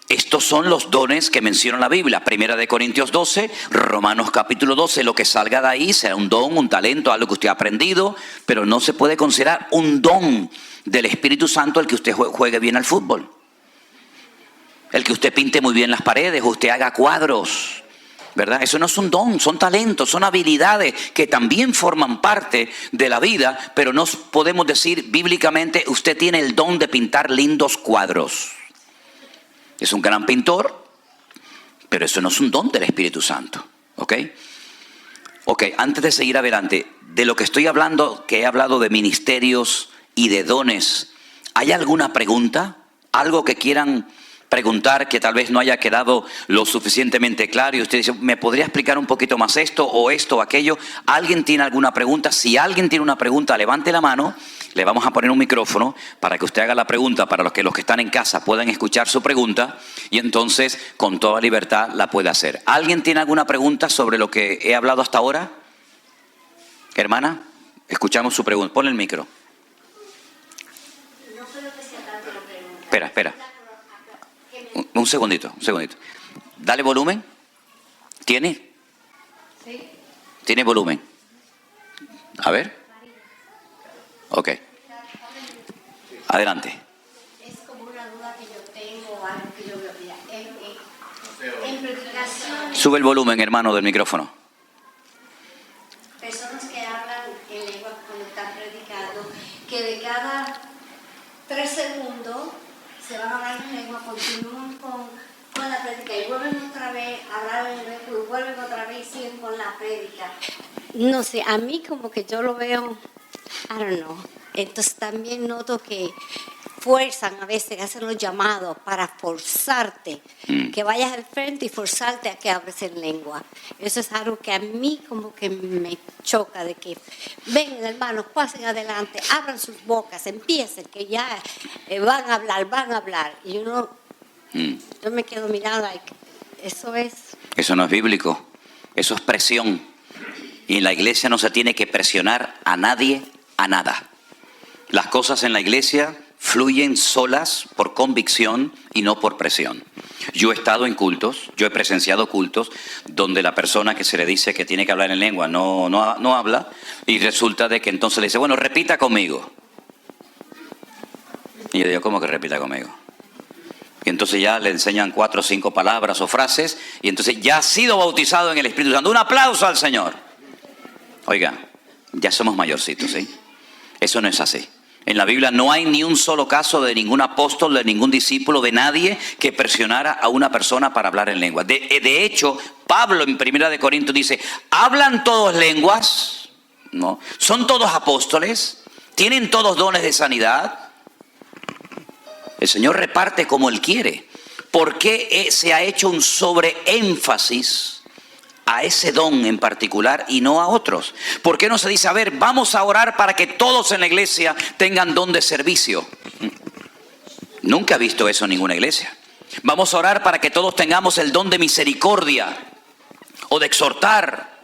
estos son los dones que menciona la Biblia. 1 Corintios 12, Romanos capítulo 12, lo que salga de ahí sea un don, un talento, algo que usted ha aprendido, pero no se puede considerar un don del Espíritu Santo el que usted juegue bien al fútbol, el que usted pinte muy bien las paredes, usted haga cuadros, ¿verdad? Eso no es un don, son talentos, son habilidades que también forman parte de la vida, pero no podemos decir bíblicamente usted tiene el don de pintar lindos cuadros. Es un gran pintor, pero eso no es un don del Espíritu Santo. ¿Ok? Ok, antes de seguir adelante, de lo que estoy hablando, que he hablado de ministerios y de dones, ¿hay alguna pregunta? algo que quieran preguntar que tal vez no haya quedado lo suficientemente claro y usted dice, ¿me podría explicar un poquito más esto o aquello? ¿Alguien tiene alguna pregunta? Si alguien tiene una pregunta, levante la mano, le vamos a poner un micrófono para que usted haga la pregunta, para los que están en casa puedan escuchar su pregunta y entonces con toda libertad la puede hacer. ¿Alguien tiene alguna pregunta sobre lo que he hablado hasta ahora? Hermana, escuchamos su pregunta. Ponle el micro. No creo que sea tanto la pregunta. Espera. Un segundito. Dale volumen. ¿Tiene? Sí. ¿Tiene volumen? A ver. Ok. Adelante. Es como una duda que yo tengo, algo que yo veo. Mira, en predicaciones, Sube el volumen, hermano, del micrófono. personas que hablan en lengua cuando están predicando, que de cada 3 segundos se van a hablar en lengua, continúan con la prédica y vuelven otra vez a hablar en lengua y vuelven otra vez y siguen con la prédica. No sé, a mí como que yo lo veo, I don't know. Entonces también noto que fuerzan a veces, hacen los llamados para forzarte, que vayas al frente y forzarte a que hables en lengua. Eso es algo que a mí como que me choca, de que vengan hermanos, pasen adelante, abran sus bocas, empiecen, que ya van a hablar. Y yo me quedo mirando, like, Eso no es bíblico, eso es presión. Y en la iglesia no se tiene que presionar a nadie, a nada. Las cosas en la iglesia fluyen solas por convicción y no por presión. Yo he estado en cultos, yo he presenciado cultos donde la persona que se le dice que tiene que hablar en lengua no habla y resulta de que entonces le dice, bueno, repita conmigo. Y yo digo, ¿cómo que repita conmigo? Y entonces ya le enseñan 4 o 5 palabras o frases y entonces ya ha sido bautizado en el Espíritu Santo. Un aplauso al Señor. Oiga, ya somos mayorcitos, ¿sí? Eso no es así. En la Biblia no hay ni un solo caso de ningún apóstol, de ningún discípulo, de nadie que presionara a una persona para hablar en lengua. De hecho, Pablo en 1 Corintios dice, ¿hablan todos lenguas? ¿No? ¿Son todos apóstoles? ¿Tienen todos dones de sanidad? El Señor reparte como Él quiere. ¿Por qué se ha hecho un sobreénfasis a ese don en particular y no a otros? ¿Por qué no se dice, a ver, vamos a orar para que todos en la iglesia tengan don de servicio? Nunca he visto eso en ninguna iglesia. Vamos a orar para que todos tengamos el don de misericordia o de exhortar.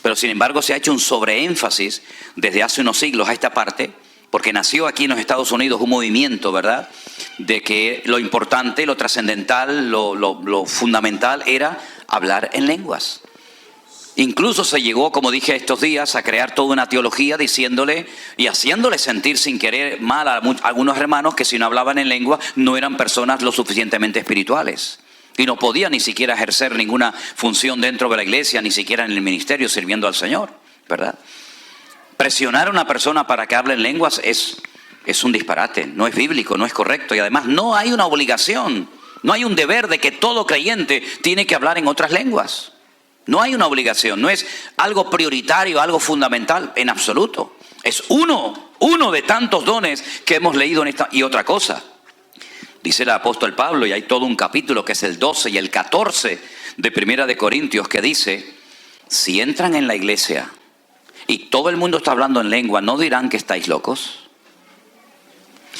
Pero sin embargo se ha hecho un sobreénfasis desde hace unos siglos a esta parte, porque nació aquí en los Estados Unidos un movimiento, ¿verdad?, de que lo importante, lo trascendental, lo fundamental era hablar en lenguas. Incluso se llegó, como dije estos días, a crear toda una teología diciéndole y haciéndole sentir sin querer mal a algunos hermanos que si no hablaban en lengua no eran personas lo suficientemente espirituales. Y no podían ni siquiera ejercer ninguna función dentro de la iglesia, ni siquiera en el ministerio sirviendo al Señor, ¿verdad? Presionar a una persona para que hable en lenguas es un disparate, no es bíblico, no es correcto. Y además no hay una obligación, no hay un deber de que todo creyente tiene que hablar en otras lenguas. No hay una obligación, no es algo prioritario, algo fundamental en absoluto. Es uno de tantos dones que hemos leído en esta. Y otra cosa, dice el apóstol Pablo, y hay todo un capítulo que es el 12 y el 14 de 1 Corintios que dice, si entran en la iglesia y todo el mundo está hablando en lengua, ¿no dirán que estáis locos?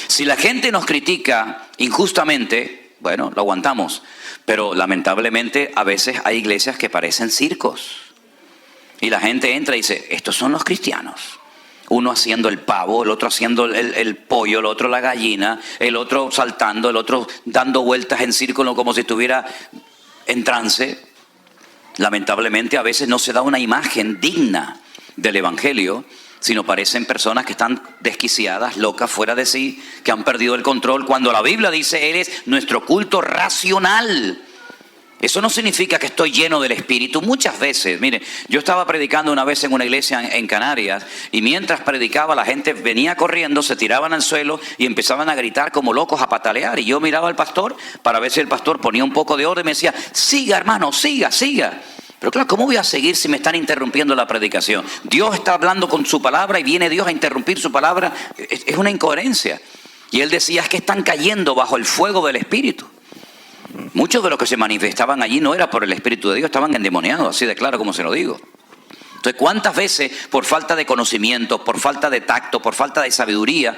Si la gente nos critica injustamente, bueno, lo aguantamos. Pero lamentablemente a veces hay iglesias que parecen circos. Y la gente entra y dice, estos son los cristianos. Uno haciendo el pavo, el otro haciendo el pollo, el otro la gallina, el otro saltando, el otro dando vueltas en círculo como si estuviera en trance. Lamentablemente a veces no se da una imagen digna del evangelio, sino parecen personas que están desquiciadas, locas, fuera de sí, que han perdido el control, cuando la Biblia dice, Él es nuestro culto racional. Eso no significa que estoy lleno del Espíritu. Muchas veces, mire, yo estaba predicando una vez en una iglesia en Canarias, y mientras predicaba la gente venía corriendo, se tiraban al suelo y empezaban a gritar como locos, a patalear. Y yo miraba al pastor para ver si el pastor ponía un poco de orden y me decía, siga hermano, siga. Pero claro, ¿cómo voy a seguir si me están interrumpiendo la predicación? Dios está hablando con su palabra y viene Dios a interrumpir su palabra. Es una incoherencia. Y él decía, es que están cayendo bajo el fuego del Espíritu. Muchos de los que se manifestaban allí no era por el Espíritu de Dios, estaban endemoniados, así de claro como se lo digo. Entonces, ¿cuántas veces por falta de conocimiento, por falta de tacto, por falta de sabiduría,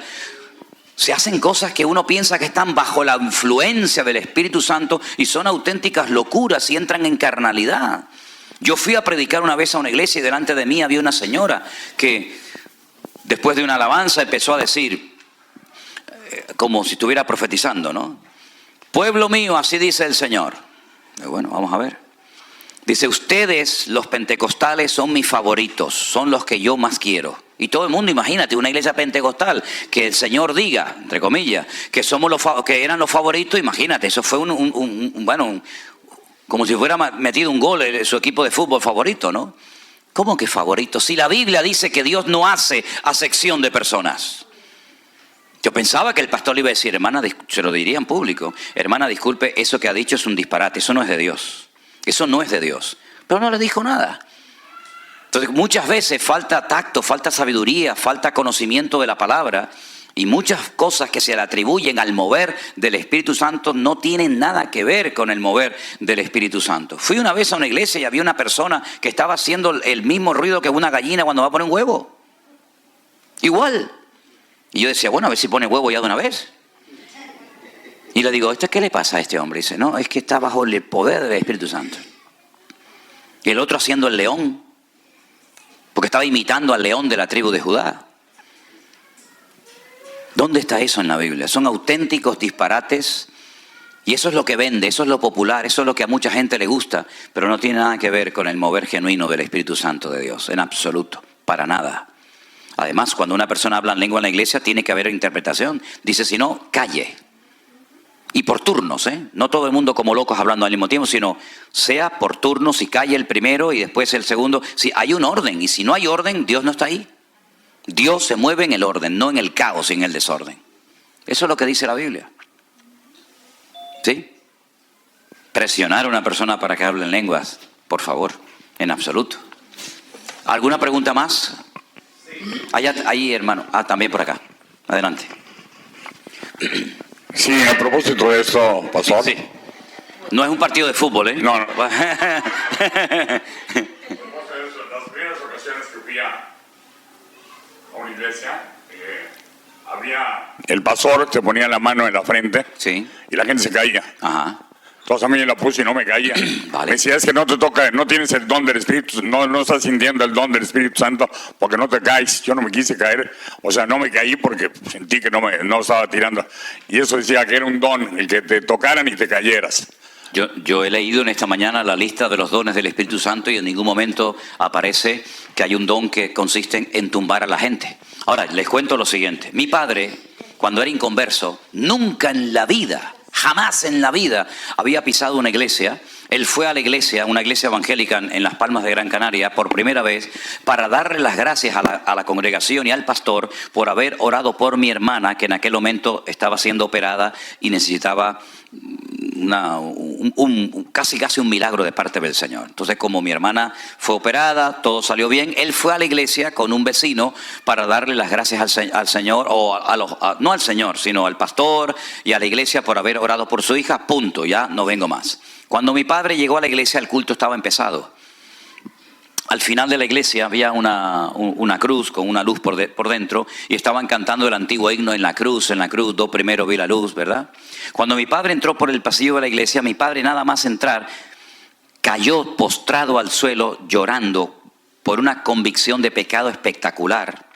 se hacen cosas que uno piensa que están bajo la influencia del Espíritu Santo y son auténticas locuras y entran en carnalidad? Yo fui a predicar una vez a una iglesia y delante de mí había una señora que después de una alabanza empezó a decir, como si estuviera profetizando, ¿no? Pueblo mío, así dice el Señor. Bueno, vamos a ver. Dice, ustedes, los pentecostales, son mis favoritos, son los que yo más quiero. Y todo el mundo, imagínate, una iglesia pentecostal, que el Señor diga, entre comillas, que somos que eran los favoritos, imagínate, eso fue como si fuera metido un gol en su equipo de fútbol favorito, ¿no? ¿Cómo que favorito? Si la Biblia dice que Dios no hace acepción de personas. Yo pensaba que el pastor le iba a decir, hermana, se lo diría en público, hermana, disculpe, eso que ha dicho es un disparate, eso no es de Dios. Eso no es de Dios. Pero no le dijo nada. Entonces, muchas veces falta tacto, falta sabiduría, falta conocimiento de la palabra, y muchas cosas que se le atribuyen al mover del Espíritu Santo no tienen nada que ver con el mover del Espíritu Santo. Fui una vez a una iglesia y había una persona que estaba haciendo el mismo ruido que una gallina cuando va a poner un huevo. Igual. Y yo decía, bueno, a ver si pone huevo ya de una vez. Y le digo, ¿qué le pasa a este hombre? Y dice, no, es que está bajo el poder del Espíritu Santo. Y el otro haciendo el león, porque estaba imitando al león de la tribu de Judá. ¿Dónde está eso en la Biblia? Son auténticos disparates y eso es lo que vende, eso es lo popular, eso es lo que a mucha gente le gusta, pero no tiene nada que ver con el mover genuino del Espíritu Santo de Dios, en absoluto, para nada. Además, cuando una persona habla en lengua en la iglesia, tiene que haber interpretación. Dice, si no, calle. Y por turnos, ¿eh? No todo el mundo como locos hablando al mismo tiempo, sino sea por turnos y calle el primero y después el segundo. Si hay un orden, y si no hay orden, Dios no está ahí. Dios se mueve en el orden, no en el caos y en el desorden. Eso es lo que dice la Biblia. ¿Sí? Presionar a una persona para que hable en lenguas, por favor, en absoluto. ¿Alguna pregunta más? Ahí, hermano. También por acá. Adelante. Sí, a propósito de eso, pastor. Sí. No es un partido de fútbol, ¿eh? No. No. Las primeras ocasiones que fui a una iglesia, el pastor se ponía la mano en la frente, Sí. Y la gente se caía. Ajá. Entonces a mí la puse y no me caía. Vale. Me decía, es que no te toca, no tienes el don del Espíritu, no estás sintiendo el don del Espíritu Santo porque no te caes. Yo no me quise caer, o sea, no me caí porque sentí que no estaba tirando. Y eso decía que era un don, el que te tocaran y te cayeras. Yo he leído en esta mañana la lista de los dones del Espíritu Santo y en ningún momento aparece que hay un don que consiste en tumbar a la gente. Ahora, les cuento lo siguiente. Mi padre, cuando era inconverso, nunca en la vida, jamás en la vida había pisado una iglesia. Él fue a la iglesia, una iglesia evangélica en Las Palmas de Gran Canaria, por primera vez, para darle las gracias a la congregación y al pastor por haber orado por mi hermana, que en aquel momento estaba siendo operada y necesitaba casi un milagro de parte del Señor. Entonces, como mi hermana fue operada, todo salió bien, él fue a la iglesia con un vecino para darle las gracias al Señor, no al Señor, sino al pastor y a la iglesia por haber orado por su hija, punto, ya no vengo más. Cuando mi padre llegó a la iglesia, el culto estaba empezado. Al final de la iglesia había una cruz con una luz por dentro y estaban cantando el antiguo himno en la cruz, do primero vi la luz, ¿verdad? Cuando mi padre entró por el pasillo de la iglesia, mi padre nada más entrar, cayó postrado al suelo llorando por una convicción de pecado espectacular.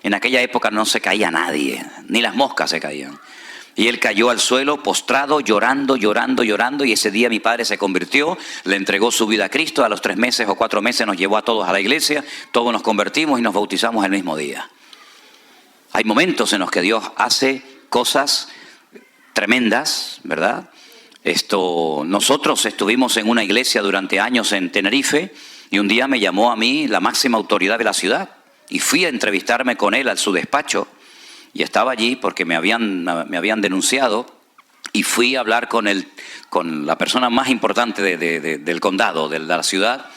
En aquella época no se caía nadie, ni las moscas se caían. Y él cayó al suelo, postrado, llorando, y ese día mi padre se convirtió, le entregó su vida a Cristo. A los 3 meses o 4 meses nos llevó a todos a la iglesia, todos nos convertimos y nos bautizamos el mismo día. Hay momentos en los que Dios hace cosas tremendas, ¿verdad? Nosotros estuvimos en una iglesia durante años en Tenerife y un día me llamó a mí la máxima autoridad de la ciudad y fui a entrevistarme con él a su despacho. Y estaba allí porque me habían denunciado y fui a hablar con la persona más importante del condado, de la ciudad.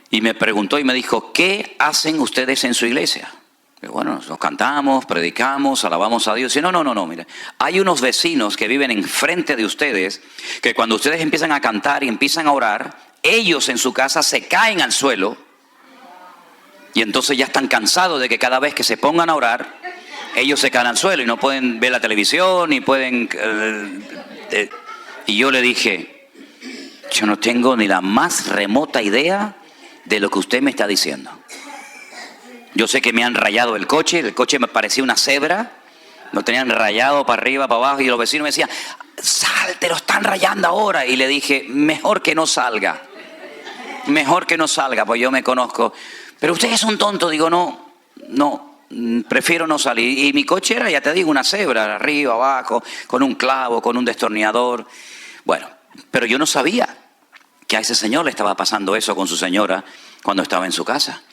Y me preguntó y me dijo, ¿qué hacen ustedes en su iglesia? Y bueno, nos cantamos, predicamos, alabamos a Dios. Y no, mire, hay unos vecinos que viven enfrente de ustedes, que cuando ustedes empiezan a cantar y empiezan a orar, ellos en su casa se caen al suelo, y entonces ya están cansados de que cada vez que se pongan a orar, ellos se caen al suelo y no pueden ver la televisión, ni pueden... Y yo le dije, yo no tengo ni la más remota idea de lo que usted me está diciendo. Yo sé que me han rayado el coche me parecía una cebra, lo tenían rayado para arriba, para abajo, y los vecinos me decían, sal, te lo están rayando ahora. Y le dije, mejor que no salga, pues yo me conozco. Pero usted es un tonto. Digo, no, prefiero no salir. Y mi coche era, ya te digo, una cebra, arriba, abajo, con un clavo, con un destornillador. Bueno, pero yo no sabía que a ese señor le estaba pasando eso con su señora cuando estaba en su casa.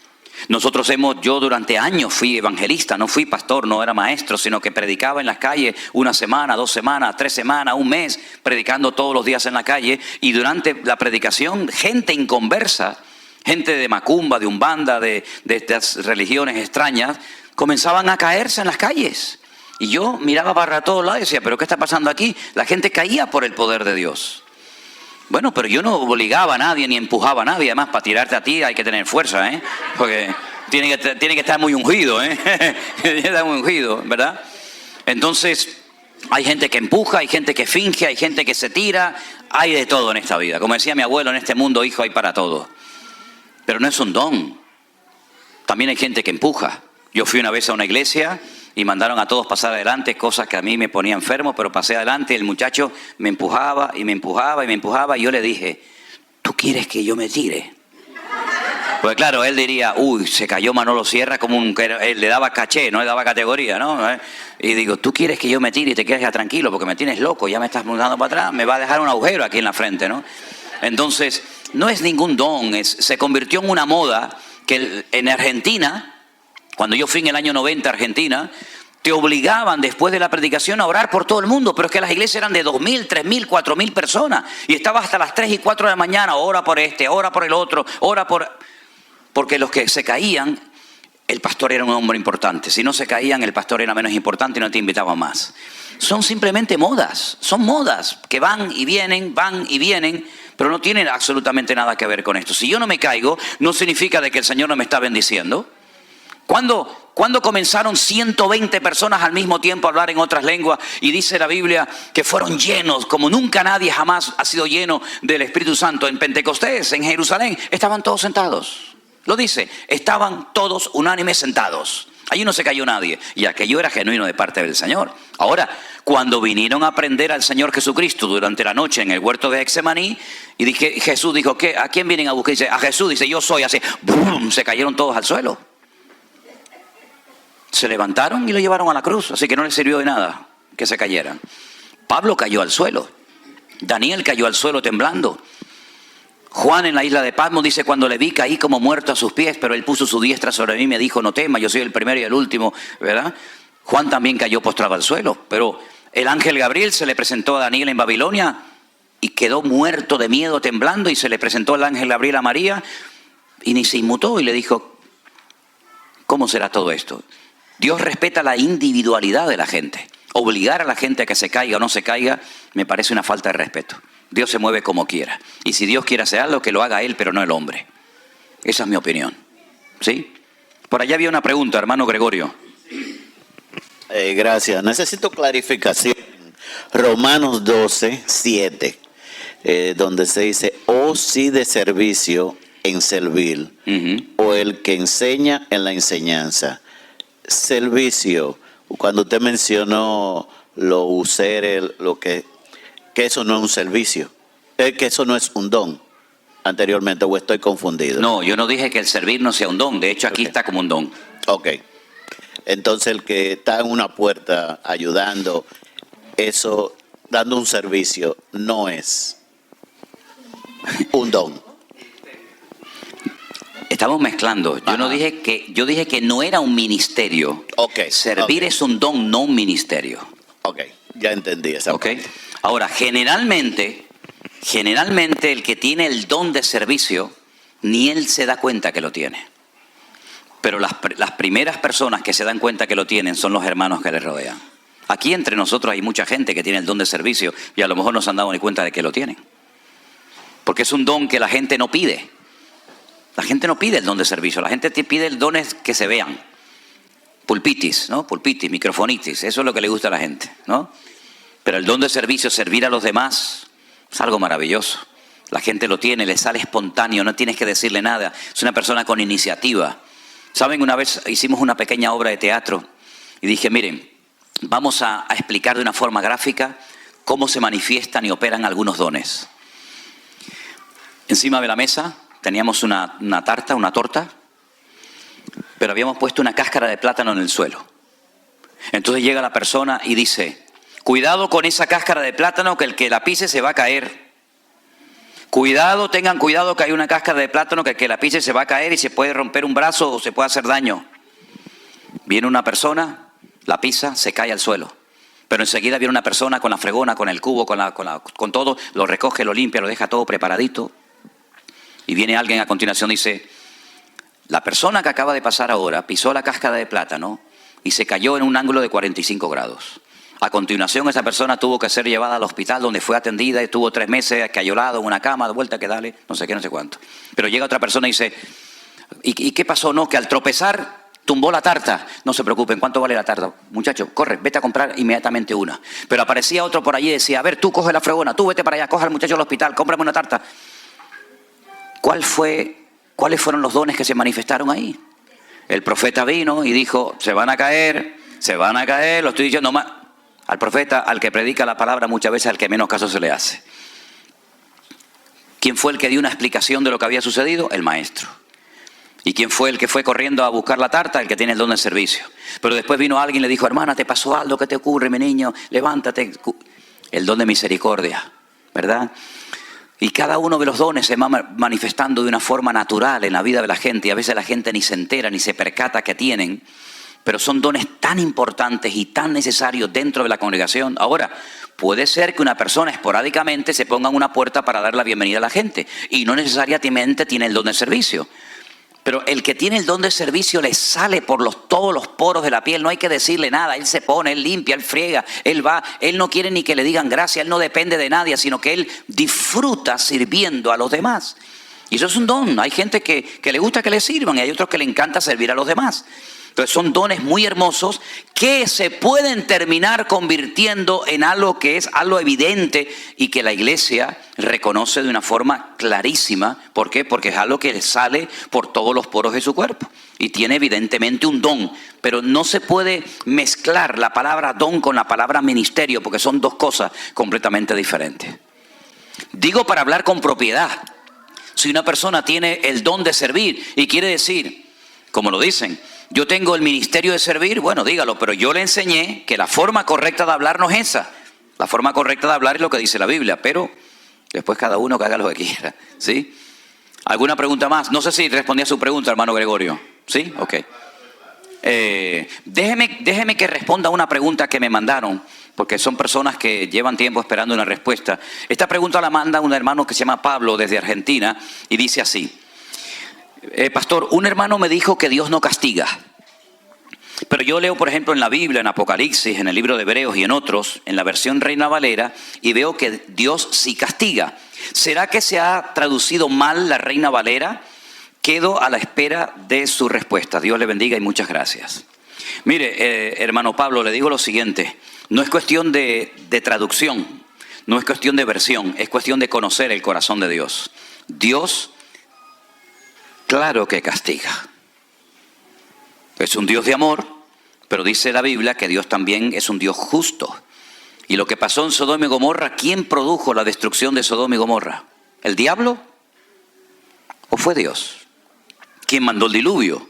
Yo durante años fui evangelista, no fui pastor, no era maestro, sino que predicaba en las calles 1 semana, 2 semanas, 3 semanas, 1 mes, predicando todos los días en la calle. Y durante la predicación, gente inconversa, gente de macumba, de umbanda, de estas religiones extrañas, comenzaban a caerse en las calles. Y yo miraba para todos lados y decía, ¿pero qué está pasando aquí? La gente caía por el poder de Dios. Bueno, pero yo no obligaba a nadie ni empujaba a nadie. Además, para tirarte a ti hay que tener fuerza, ¿eh? Porque tiene que estar muy ungido, ¿eh? Tiene que estar muy ungido, ¿verdad? Entonces, hay gente que empuja, hay gente que finge, hay gente que se tira. Hay de todo en esta vida. Como decía mi abuelo, en este mundo, hijo, hay para todo. Pero no es un don. También hay gente que empuja. Yo fui una vez a una iglesia y mandaron a todos pasar adelante, cosas que a mí me ponía enfermo, pero pasé adelante. El muchacho me empujaba y me empujaba y me empujaba, y yo le dije, ¿tú quieres que yo me tire? Pues claro, él diría, uy, se cayó Manolo Sierra, él le daba caché, no le daba categoría, ¿no? Y digo, ¿tú quieres que yo me tire y te quedes ya tranquilo? Porque me tienes loco, ya me estás mudando para atrás, me va a dejar un agujero aquí en la frente, ¿no? Entonces, no es ningún don, se convirtió en una moda que en Argentina, cuando yo fui en el año 90 a Argentina, te obligaban después de la predicación a orar por todo el mundo, pero es que las iglesias eran de 2.000, 3.000, 4.000 personas, y estabas hasta las 3 y 4 de la mañana, ora por este, ora por el otro, porque los que se caían, el pastor era un hombre importante. Si no se caían, el pastor era menos importante y no te invitaba más. Son simplemente modas, son modas que van y vienen, pero no tienen absolutamente nada que ver con esto. Si yo no me caigo, no significa de que el Señor no me está bendiciendo. ¿Cuándo comenzaron 120 personas al mismo tiempo a hablar en otras lenguas? Y dice la Biblia que fueron llenos, como nunca nadie jamás ha sido lleno del Espíritu Santo. En Pentecostés, en Jerusalén, estaban todos sentados. Lo dice, estaban todos unánimes sentados. Allí no se cayó nadie. Y aquello era genuino de parte del Señor. Ahora, cuando vinieron a aprender al Señor Jesucristo durante la noche en el huerto de Getsemaní, y Jesús dijo, ¿a quién vienen a buscar? Dice, a Jesús. Dice, yo soy. Así, ¡bum!, se cayeron todos al suelo. Se levantaron y lo llevaron a la cruz, así que no les sirvió de nada que se cayeran. Pablo cayó al suelo. Daniel cayó al suelo temblando. Juan en la isla de Patmos dice, cuando le vi caí como muerto a sus pies, pero él puso su diestra sobre mí y me dijo, no temas, yo soy el primero y el último, ¿verdad? Juan también cayó postrado al suelo, pero el ángel Gabriel se le presentó a Daniel en Babilonia y quedó muerto de miedo, temblando, y se le presentó el ángel Gabriel a María y ni se inmutó y le dijo, ¿cómo será todo esto? Dios respeta la individualidad de la gente. Obligar a la gente a que se caiga o no se caiga me parece una falta de respeto. Dios se mueve como quiera. Y si Dios quiere hacer algo, que lo haga Él, pero no el hombre. Esa es mi opinión. ¿Sí? Por allá había una pregunta, hermano Gregorio. Gracias. Necesito clarificación. Romanos 12, 7, donde se dice, o si de servicio en servir, o el que enseña en la enseñanza. Servicio, cuando usted mencionó lo user, que eso no es un servicio, que eso no es un don anteriormente, o estoy confundido. No, yo no dije que el servir no sea un don, de hecho aquí está como un don. Ok, entonces el que está en una puerta ayudando, eso, dando un servicio, no es un don. Estamos mezclando. Yo dije que no era un ministerio. Okay, Servir es un don, no un ministerio. Ok, ya entendí esa parte. Ahora, generalmente el que tiene el don de servicio, ni él se da cuenta que lo tiene. Pero las primeras personas que se dan cuenta que lo tienen son los hermanos que les rodean. Aquí entre nosotros hay mucha gente que tiene el don de servicio y a lo mejor no se han dado ni cuenta de que lo tienen. Porque es un don que la gente no pide. La gente no pide el don de servicio, la gente pide el don que se vean. Pulpitis, ¿no? Pulpitis, microfonitis, eso es lo que le gusta a la gente, ¿no? Pero el don de servicio, servir a los demás, es algo maravilloso. La gente lo tiene, le sale espontáneo, no tienes que decirle nada. Es una persona con iniciativa. ¿Saben? Una vez hicimos una pequeña obra de teatro y dije, miren, vamos a explicar de una forma gráfica cómo se manifiestan y operan algunos dones. Encima de la mesa teníamos una torta, pero habíamos puesto una cáscara de plátano en el suelo. Entonces llega la persona y dice, cuidado con esa cáscara de plátano que el que la pise se va a caer. Cuidado, tengan cuidado que hay una cáscara de plátano que el que la pise se va a caer y se puede romper un brazo o se puede hacer daño. Viene una persona, la pisa, se cae al suelo. Pero enseguida viene una persona con la fregona, con el cubo, con todo, lo recoge, lo limpia, lo deja todo preparadito. Y viene alguien a continuación y dice, la persona que acaba de pasar ahora pisó la cáscara de plátano y se cayó en un ángulo de 45 grados. A continuación esa persona tuvo que ser llevada al hospital donde fue atendida y estuvo 3 meses acayolado en una cama, de vuelta que dale, no sé qué, no sé cuánto. Pero llega otra persona y dice, ¿y qué pasó? No, que al tropezar tumbó la tarta. No se preocupen, ¿cuánto vale la tarta? Muchacho, corre, vete a comprar inmediatamente una. Pero aparecía otro por allí y decía, a ver, tú coge la fregona, tú vete para allá, coge al muchacho al hospital, cómprame una tarta. ¿Cuáles fueron los dones que se manifestaron ahí? El profeta vino y dijo, se van a caer, lo estoy diciendo más. Al profeta, al que predica la palabra, muchas veces al que menos caso se le hace. ¿Quién fue el que dio una explicación de lo que había sucedido? El maestro. ¿Y quién fue el que fue corriendo a buscar la tarta? El que tiene el don de servicio. Pero después vino alguien y le dijo, hermana, ¿te pasó algo? ¿Qué te ocurre, mi niño? Levántate. El don de misericordia, ¿verdad? Y cada uno de los dones se va manifestando de una forma natural en la vida de la gente. Y a veces la gente ni se entera, ni se percata que tienen. Pero son dones tan importantes y tan necesarios dentro de la congregación. Ahora, puede ser que una persona esporádicamente se ponga en una puerta para dar la bienvenida a la gente. Y no necesariamente tiene el don de servicio. Pero el que tiene el don de servicio le sale por todos los poros de la piel. No hay que decirle nada. Él se pone, él limpia, él friega, él va. Él no quiere ni que le digan gracias. Él no depende de nadie, sino que él disfruta sirviendo a los demás. Y eso es un don. Hay gente que le gusta que le sirvan y hay otros que le encanta servir a los demás. Entonces son dones muy hermosos que se pueden terminar convirtiendo en algo que es algo evidente y que la iglesia reconoce de una forma clarísima. ¿Por qué? Porque es algo que sale por todos los poros de su cuerpo y tiene evidentemente un don. Pero no se puede mezclar la palabra don con la palabra ministerio porque son dos cosas completamente diferentes. Digo para hablar con propiedad. Si una persona tiene el don de servir y quiere decir, como lo dicen, yo tengo el ministerio de servir, bueno, dígalo, pero yo le enseñé que la forma correcta de hablar no es esa. La forma correcta de hablar es lo que dice la Biblia, pero después cada uno que haga lo que quiera, ¿sí? ¿Alguna pregunta más? No sé si respondí a su pregunta, hermano Gregorio. ¿Sí? Ok. Déjeme que responda a una pregunta que me mandaron, porque son personas que llevan tiempo esperando una respuesta. Esta pregunta la manda un hermano que se llama Pablo desde Argentina y dice así. Pastor, un hermano me dijo que Dios no castiga. Pero yo leo, por ejemplo, en la Biblia, en Apocalipsis, en el libro de Hebreos y en otros, en la versión Reina Valera, y veo que Dios sí castiga. ¿Será que se ha traducido mal la Reina Valera? Quedo a la espera de su respuesta. Dios le bendiga y muchas gracias. Mire, hermano Pablo, le digo lo siguiente. No es cuestión de traducción, no es cuestión de versión, es cuestión de conocer el corazón de Dios. Dios, claro que castiga. Es un Dios de amor, pero dice la Biblia que Dios también es un Dios justo. Y lo que pasó en Sodoma y Gomorra, ¿quién produjo la destrucción de Sodoma y Gomorra? ¿El diablo? ¿O fue Dios? ¿Quién mandó el diluvio?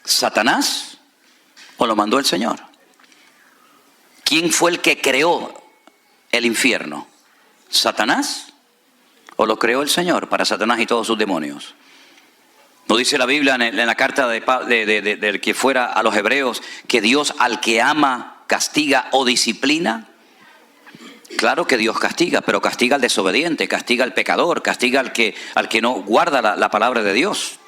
¿Satanás? ¿O lo mandó el Señor? ¿Quién fue el que creó el infierno? ¿Satanás? ¿O lo creó el Señor para Satanás y todos sus demonios? ¿No dice la Biblia en la carta del que fuera a los hebreos que Dios al que ama castiga o disciplina? Claro que Dios castiga, pero castiga al desobediente, castiga al pecador, castiga al que no guarda la palabra de Dios.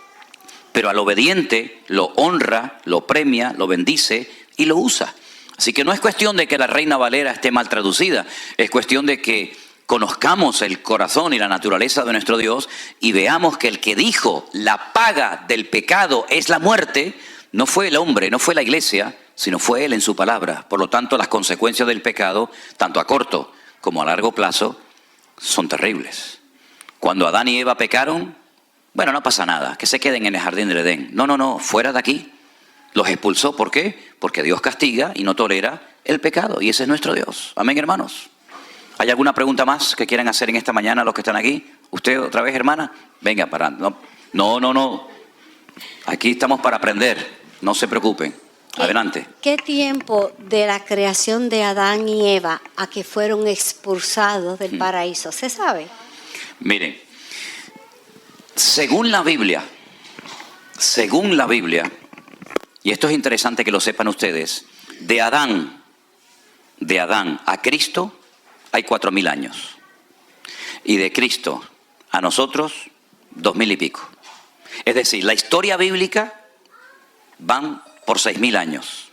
Pero al obediente lo honra, lo premia, lo bendice y lo usa. Así que no es cuestión de que la Reina Valera esté mal traducida, es cuestión de que conozcamos el corazón y la naturaleza de nuestro Dios y veamos que el que dijo la paga del pecado es la muerte, no fue el hombre, no fue la iglesia, sino fue Él en su palabra. Por lo tanto, las consecuencias del pecado, tanto a corto como a largo plazo, son terribles. Cuando Adán y Eva pecaron, bueno, no pasa nada, que se queden en el jardín del Edén. No, fuera de aquí. Los expulsó, ¿por qué? Porque Dios castiga y no tolera el pecado, y ese es nuestro Dios. Amén, hermanos. ¿Hay alguna pregunta más que quieran hacer en esta mañana los que están aquí? ¿Usted otra vez, hermana? Venga, para. No. Aquí estamos para aprender, no se preocupen. Adelante. ¿Qué tiempo de la creación de Adán y Eva a que fueron expulsados del paraíso? ¿Se sabe? Miren, según la Biblia, y esto es interesante que lo sepan ustedes, de Adán a Cristo hay 4.000 años. Y de Cristo a nosotros, 2.000 y pico. Es decir, la historia bíblica van por 6.000 años.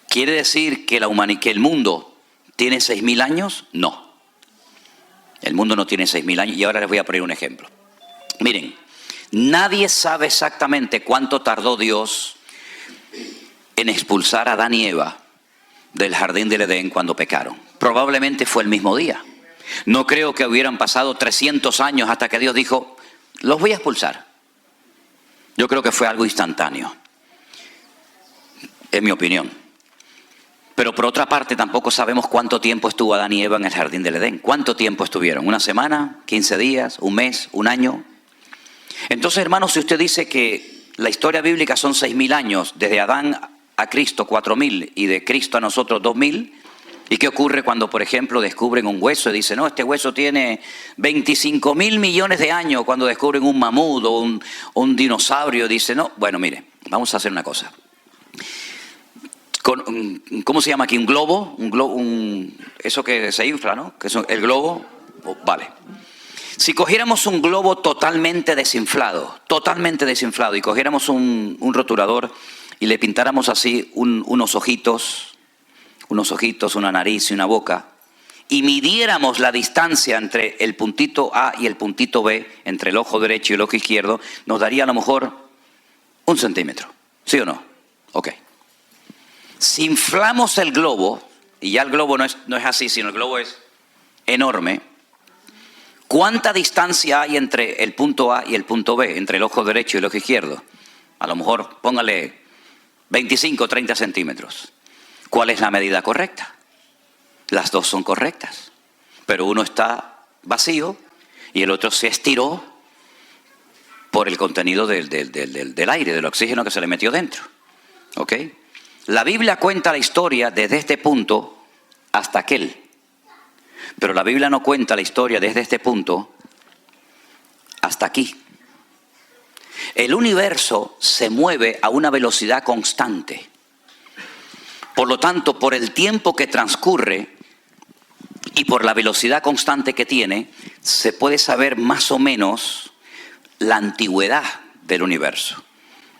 ¿Quiere decir que que el mundo tiene 6.000 años? No. El mundo no tiene 6.000 años. Y ahora les voy a poner un ejemplo. Miren, nadie sabe exactamente cuánto tardó Dios en expulsar a Adán y Eva del jardín del Edén cuando pecaron. Probablemente fue el mismo día. No creo que hubieran pasado 300 años hasta que Dios dijo, los voy a expulsar. Yo creo que fue algo instantáneo. Es mi opinión. Pero por otra parte tampoco sabemos cuánto tiempo estuvo Adán y Eva en el jardín del Edén. ¿Cuánto tiempo estuvieron? ¿Una semana? ¿15 días? ¿Un mes? ¿Un año? Entonces, hermanos, si usted dice que la historia bíblica son 6.000 años, desde Adán a Cristo 4.000 y de Cristo a nosotros 2.000, ¿y qué ocurre cuando, por ejemplo, descubren un hueso y dicen, no, este hueso tiene 25.000 millones de años? Cuando descubren un mamut o un dinosaurio, dicen, no, bueno, mire, vamos a hacer una cosa. ¿Cómo se llama aquí? ¿Un globo? Eso que se infla, ¿no? Que es el globo. Vale. Si cogiéramos un globo totalmente desinflado, y cogiéramos un rotulador y le pintáramos así unos ojitos, una nariz y una boca, y midiéramos la distancia entre el puntito A y el puntito B, entre el ojo derecho y el ojo izquierdo, nos daría a lo mejor 1 centímetro. ¿Sí o no? Ok. Si inflamos el globo, y ya el globo no es así, sino el globo es enorme, ¿cuánta distancia hay entre el punto A y el punto B, entre el ojo derecho y el ojo izquierdo? A lo mejor, póngale 25 o 30 centímetros. ¿Cuál es la medida correcta? Las dos son correctas, pero uno está vacío y el otro se estiró por el contenido del aire, del oxígeno que se le metió dentro. ¿Ok? La Biblia cuenta la historia desde este punto hasta aquel. Pero la Biblia no cuenta la historia desde este punto hasta aquí. El universo se mueve a una velocidad constante. Por lo tanto, por el tiempo que transcurre y por la velocidad constante que tiene, se puede saber más o menos la antigüedad del universo.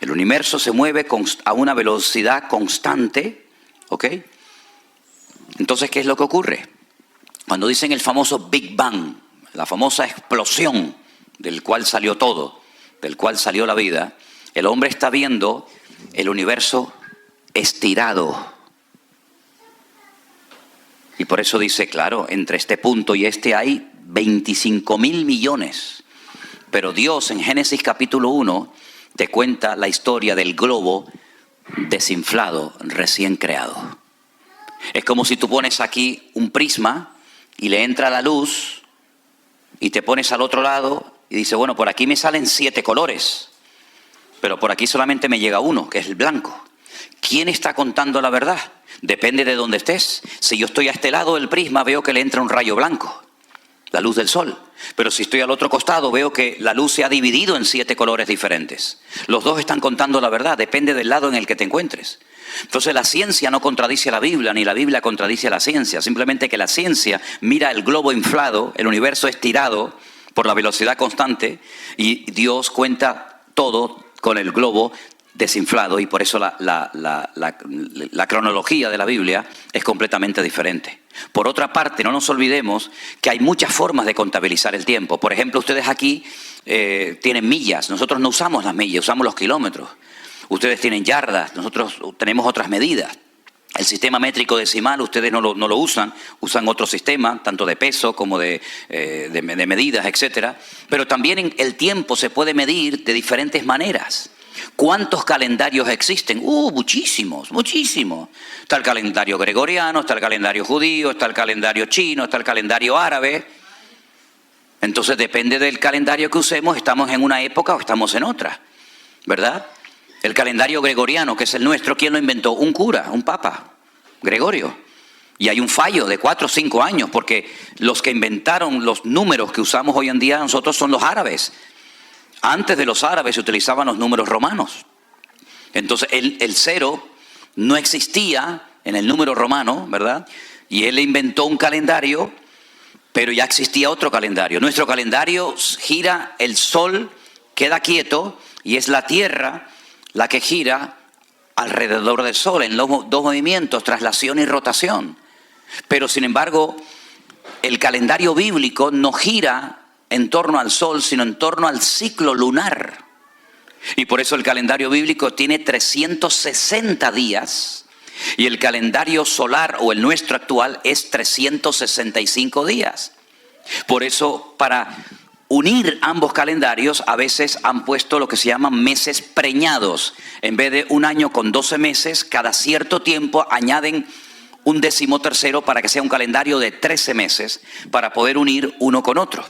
El universo se mueve a una velocidad constante, ¿ok? Entonces, ¿qué es lo que ocurre? Cuando dicen el famoso Big Bang, la famosa explosión del cual salió todo, del cual salió la vida, el hombre está viendo el universo estirado. Y por eso dice, claro, entre este punto y este hay 25.000 millones. Pero Dios en Génesis capítulo 1 te cuenta la historia del globo desinflado, recién creado. Es como si tú pones aquí un prisma y le entra la luz y te pones al otro lado y dices, bueno, por aquí me salen 7 colores, pero por aquí solamente me llega uno, que es el blanco. ¿Quién está contando la verdad? Depende de dónde estés. Si yo estoy a este lado del prisma, veo que le entra un rayo blanco, la luz del sol. Pero si estoy al otro costado, veo que la luz se ha dividido en 7 colores diferentes. Los dos están contando la verdad, depende del lado en el que te encuentres. Entonces la ciencia no contradice a la Biblia, ni la Biblia contradice a la ciencia. Simplemente que la ciencia mira el globo inflado, el universo estirado por la velocidad constante, y Dios cuenta todo con el globo desinflado, y por eso la cronología de la Biblia es completamente diferente. Por otra parte, no nos olvidemos que hay muchas formas de contabilizar el tiempo. Por ejemplo, ustedes aquí tienen millas, nosotros no usamos las millas, usamos los kilómetros. Ustedes tienen yardas, nosotros tenemos otras medidas. El sistema métrico decimal ustedes no lo usan, usan otro sistema, tanto de peso como de medidas, etc. Pero también el tiempo se puede medir de diferentes maneras. ¿Cuántos calendarios existen? Muchísimos, muchísimos. Está el calendario gregoriano, está el calendario judío, está el calendario chino, está el calendario árabe. Entonces depende del calendario que usemos, estamos en una época o estamos en otra, ¿verdad? El calendario gregoriano, que es el nuestro, ¿quién lo inventó? Un cura, un papa, Gregorio. Y hay un fallo de 4 o 5 años, porque los que inventaron los números que usamos hoy en día nosotros son los árabes. Antes de los árabes se utilizaban los números romanos. Entonces el 0 no existía en el número romano, ¿verdad? Y él inventó un calendario, pero ya existía otro calendario. Nuestro calendario gira, el sol queda quieto y es la tierra la que gira alrededor del sol en los dos movimientos, traslación y rotación. Pero sin embargo, el calendario bíblico no gira en torno al sol, sino en torno al ciclo lunar. Y por eso el calendario bíblico tiene 360 días y el calendario solar o el nuestro actual es 365 días. Por eso, para unir ambos calendarios, a veces han puesto lo que se llaman meses preñados. En vez de un año con 12 meses, cada cierto tiempo añaden un 13º para que sea un calendario de 13 meses, para poder unir uno con otro.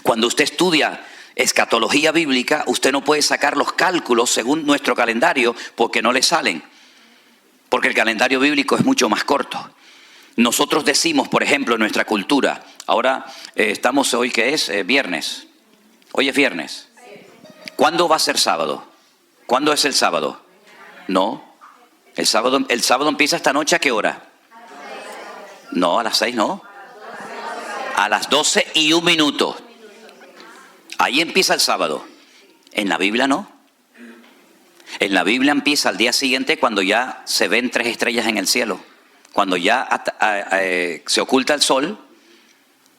Cuando usted estudia escatología bíblica, usted no puede sacar los cálculos según nuestro calendario porque no le salen. Porque el calendario bíblico es mucho más corto. Nosotros decimos, por ejemplo, en nuestra cultura, ahora estamos hoy, ¿qué es? Viernes. Hoy es viernes. ¿Cuándo va a ser sábado? ¿Cuándo es el sábado? No. El sábado empieza esta noche, ¿a qué hora? No, a las 6 no. A las 12:01. Ahí empieza el sábado. En la Biblia no. En la Biblia empieza al día siguiente cuando ya se ven 3 estrellas en el cielo. Cuando ya se oculta el sol,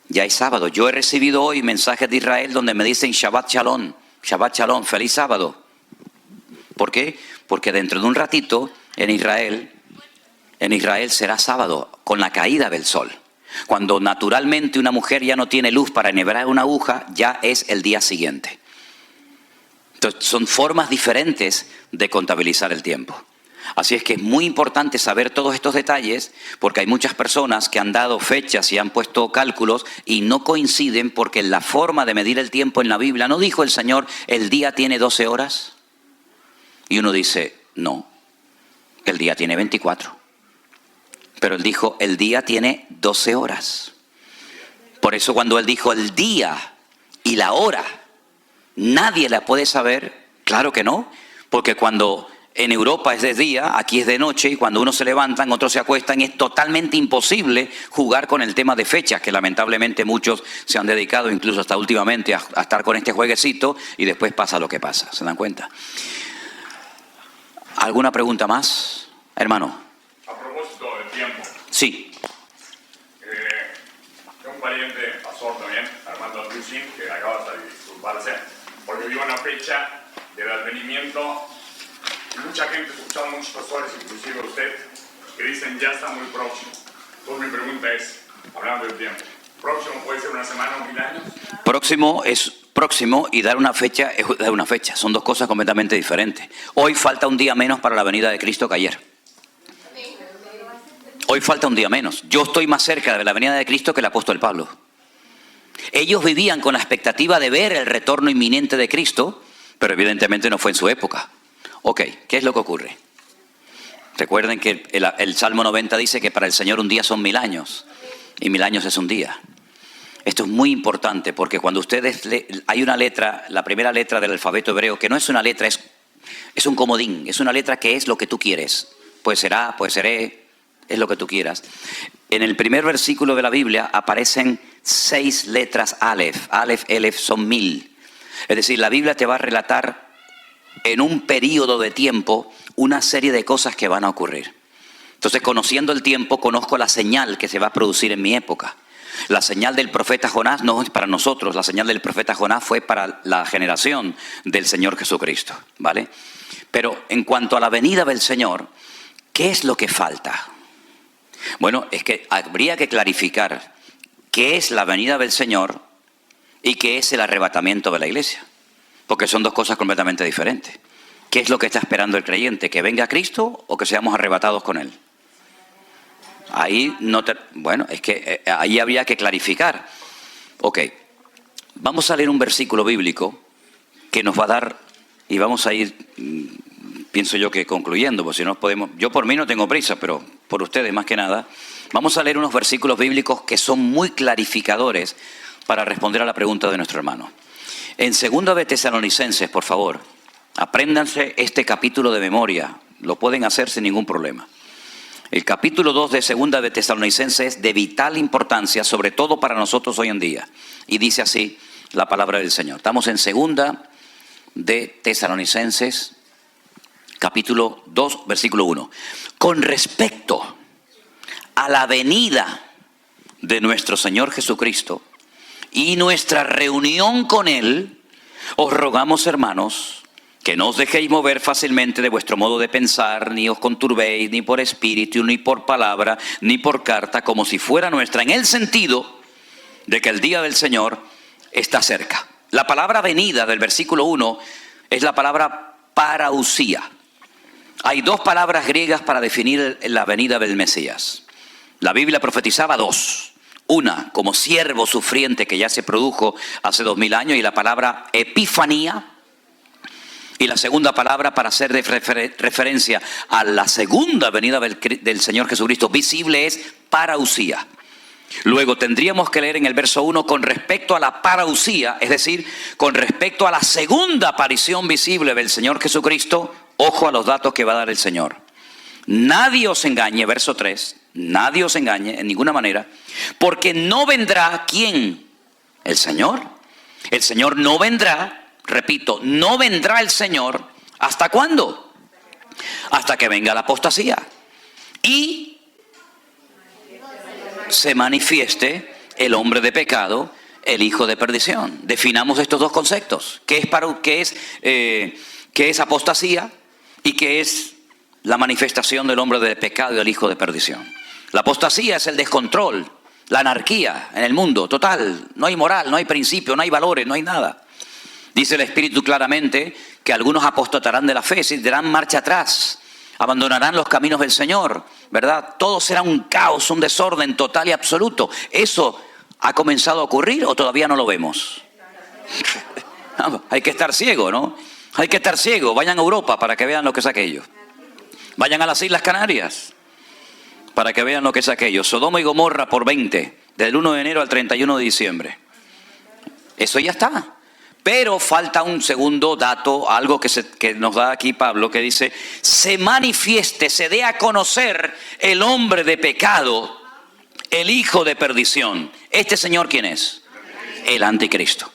ya es sábado. Yo he recibido hoy mensajes de Israel donde me dicen Shabbat Shalom, Shabbat Shalom, feliz sábado. ¿Por qué? Porque dentro de un ratito en Israel será sábado con la caída del sol. Cuando naturalmente una mujer ya no tiene luz para enhebrar una aguja, ya es el día siguiente. Entonces son formas diferentes de contabilizar el tiempo. Así es que es muy importante saber todos estos detalles porque hay muchas personas que han dado fechas y han puesto cálculos y no coinciden porque la forma de medir el tiempo en la Biblia, ¿no dijo el Señor, el día tiene 12 horas? Y uno dice, no, el día tiene 24. Pero Él dijo, el día tiene 12 horas. Por eso cuando Él dijo el día y la hora, nadie la puede saber, claro que no, porque cuando en Europa es de día, aquí es de noche, y cuando unos se levantan, otros se acuestan, es totalmente imposible jugar con el tema de fechas, que lamentablemente muchos se han dedicado, incluso hasta últimamente, a estar con este jueguecito, y después pasa lo que pasa, ¿se dan cuenta? ¿Alguna pregunta más, hermano? A propósito del tiempo. Sí. Tengo un pariente, pastor también, Armando Andrusin, que acaba de disculparse, porque vio una fecha del advenimiento. Y mucha gente, escuchado muchos pastores, inclusive usted, que dicen ya está muy próximo. Entonces mi pregunta es, hablando del tiempo, ¿próximo puede ser una semana o 1000 años? Próximo es próximo y dar una fecha es dar una fecha. Son dos cosas completamente diferentes. Hoy falta un día menos para la venida de Cristo que ayer. Hoy falta un día menos. Yo estoy más cerca de la venida de Cristo que el apóstol Pablo. Ellos vivían con la expectativa de ver el retorno inminente de Cristo, pero evidentemente no fue en su época. Ok, ¿qué es lo que ocurre? Recuerden que el Salmo 90 dice que para el Señor un día son 1000 años y 1000 años es un día. Esto es muy importante porque cuando ustedes hay una letra, la primera letra del alfabeto hebreo, que no es una letra, es un comodín, es una letra que es lo que tú quieres. Puede ser A, puede ser E, es lo que tú quieras. En el primer versículo de la Biblia aparecen 6 letras Aleph. Aleph, Elef son 1000. Es decir, la Biblia te va a relatar en un periodo de tiempo una serie de cosas que van a ocurrir. Entonces, conociendo el tiempo, conozco la señal que se va a producir en mi época. La señal del profeta Jonás no es para nosotros, la señal del profeta Jonás fue para la generación del Señor Jesucristo, ¿vale? Pero en cuanto a la venida del Señor, ¿qué es lo que falta? Bueno, es que habría que clarificar qué es la venida del Señor y qué es el arrebatamiento de la iglesia, porque son dos cosas completamente diferentes. ¿Qué es lo que está esperando el creyente? ¿Que venga Cristo o que seamos arrebatados con Él? Ahí bueno, es que ahí habría que clarificar. Ok, vamos a leer un versículo bíblico que nos va a dar, y vamos a ir, pienso yo que concluyendo, porque si no podemos, yo por mí no tengo prisa, pero por ustedes más que nada, vamos a leer unos versículos bíblicos que son muy clarificadores para responder a la pregunta de nuestro hermano. En 2 de Tesalonicenses, por favor, apréndanse este capítulo de memoria, lo pueden hacer sin ningún problema. El capítulo 2 de 2 de Tesalonicenses es de vital importancia, sobre todo para nosotros hoy en día. Y dice así la palabra del Señor. Estamos en 2 de Tesalonicenses, capítulo 2, versículo 1. Con respecto a la venida de nuestro Señor Jesucristo y nuestra reunión con Él, os rogamos, hermanos, que no os dejéis mover fácilmente de vuestro modo de pensar, ni os conturbéis, ni por espíritu, ni por palabra, ni por carta, como si fuera nuestra, en el sentido de que el día del Señor está cerca. La palabra venida del versículo 1 es la palabra parausía. Hay dos palabras griegas para definir la venida del Mesías. La Biblia profetizaba dos. Una, como siervo sufriente que ya se produjo hace 2000 años, y la palabra epifanía. Y la segunda palabra para hacer referencia a la segunda venida del Señor Jesucristo visible es parausía. Luego tendríamos que leer en el verso 1 con respecto a la parausía, es decir, con respecto a la segunda aparición visible del Señor Jesucristo. Ojo a los datos que va a dar el Señor. Nadie os engañe, verso 3, nadie os engañe en ninguna manera, porque no vendrá, ¿quién? El Señor. El Señor no vendrá. Repito, no vendrá el Señor, ¿hasta cuándo? Hasta que venga la apostasía y se manifieste el hombre de pecado, el hijo de perdición. Definamos estos dos conceptos. ¿Qué es apostasía y qué es la manifestación del hombre de pecado y del hijo de perdición? La apostasía es el descontrol, la anarquía en el mundo total. No hay moral, no hay principio, no hay valores, no hay nada. Dice el Espíritu claramente que algunos apostatarán de la fe, se darán marcha atrás, abandonarán los caminos del Señor, ¿verdad? Todo será un caos, un desorden total y absoluto. ¿Eso ha comenzado a ocurrir o todavía no lo vemos? Hay que estar ciego, ¿no? Hay que estar ciego. Vayan a Europa para que vean lo que es aquello. Vayan a las Islas Canarias para que vean lo que es aquello. Sodoma y Gomorra por 20, del 1 de enero al 31 de diciembre. Eso ya está. Pero falta un segundo dato, algo que nos da aquí Pablo, que dice, se manifieste, se dé a conocer el hombre de pecado, el hijo de perdición. ¿Este señor quién es? El anticristo.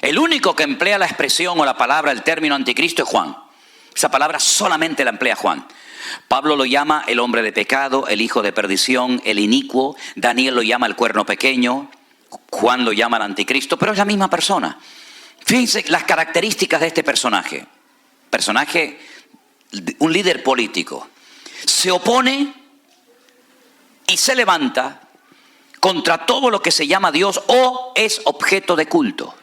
El único que emplea la expresión o la palabra, el término anticristo es Juan. Esa palabra solamente la emplea Juan. Pablo lo llama el hombre de pecado, el hijo de perdición, el inicuo. Daniel lo llama el cuerno pequeño. Juan lo llama el anticristo, pero es la misma persona. Fíjense las características de este personaje. Un líder político. Se opone y se levanta contra todo lo que se llama Dios o es objeto de culto.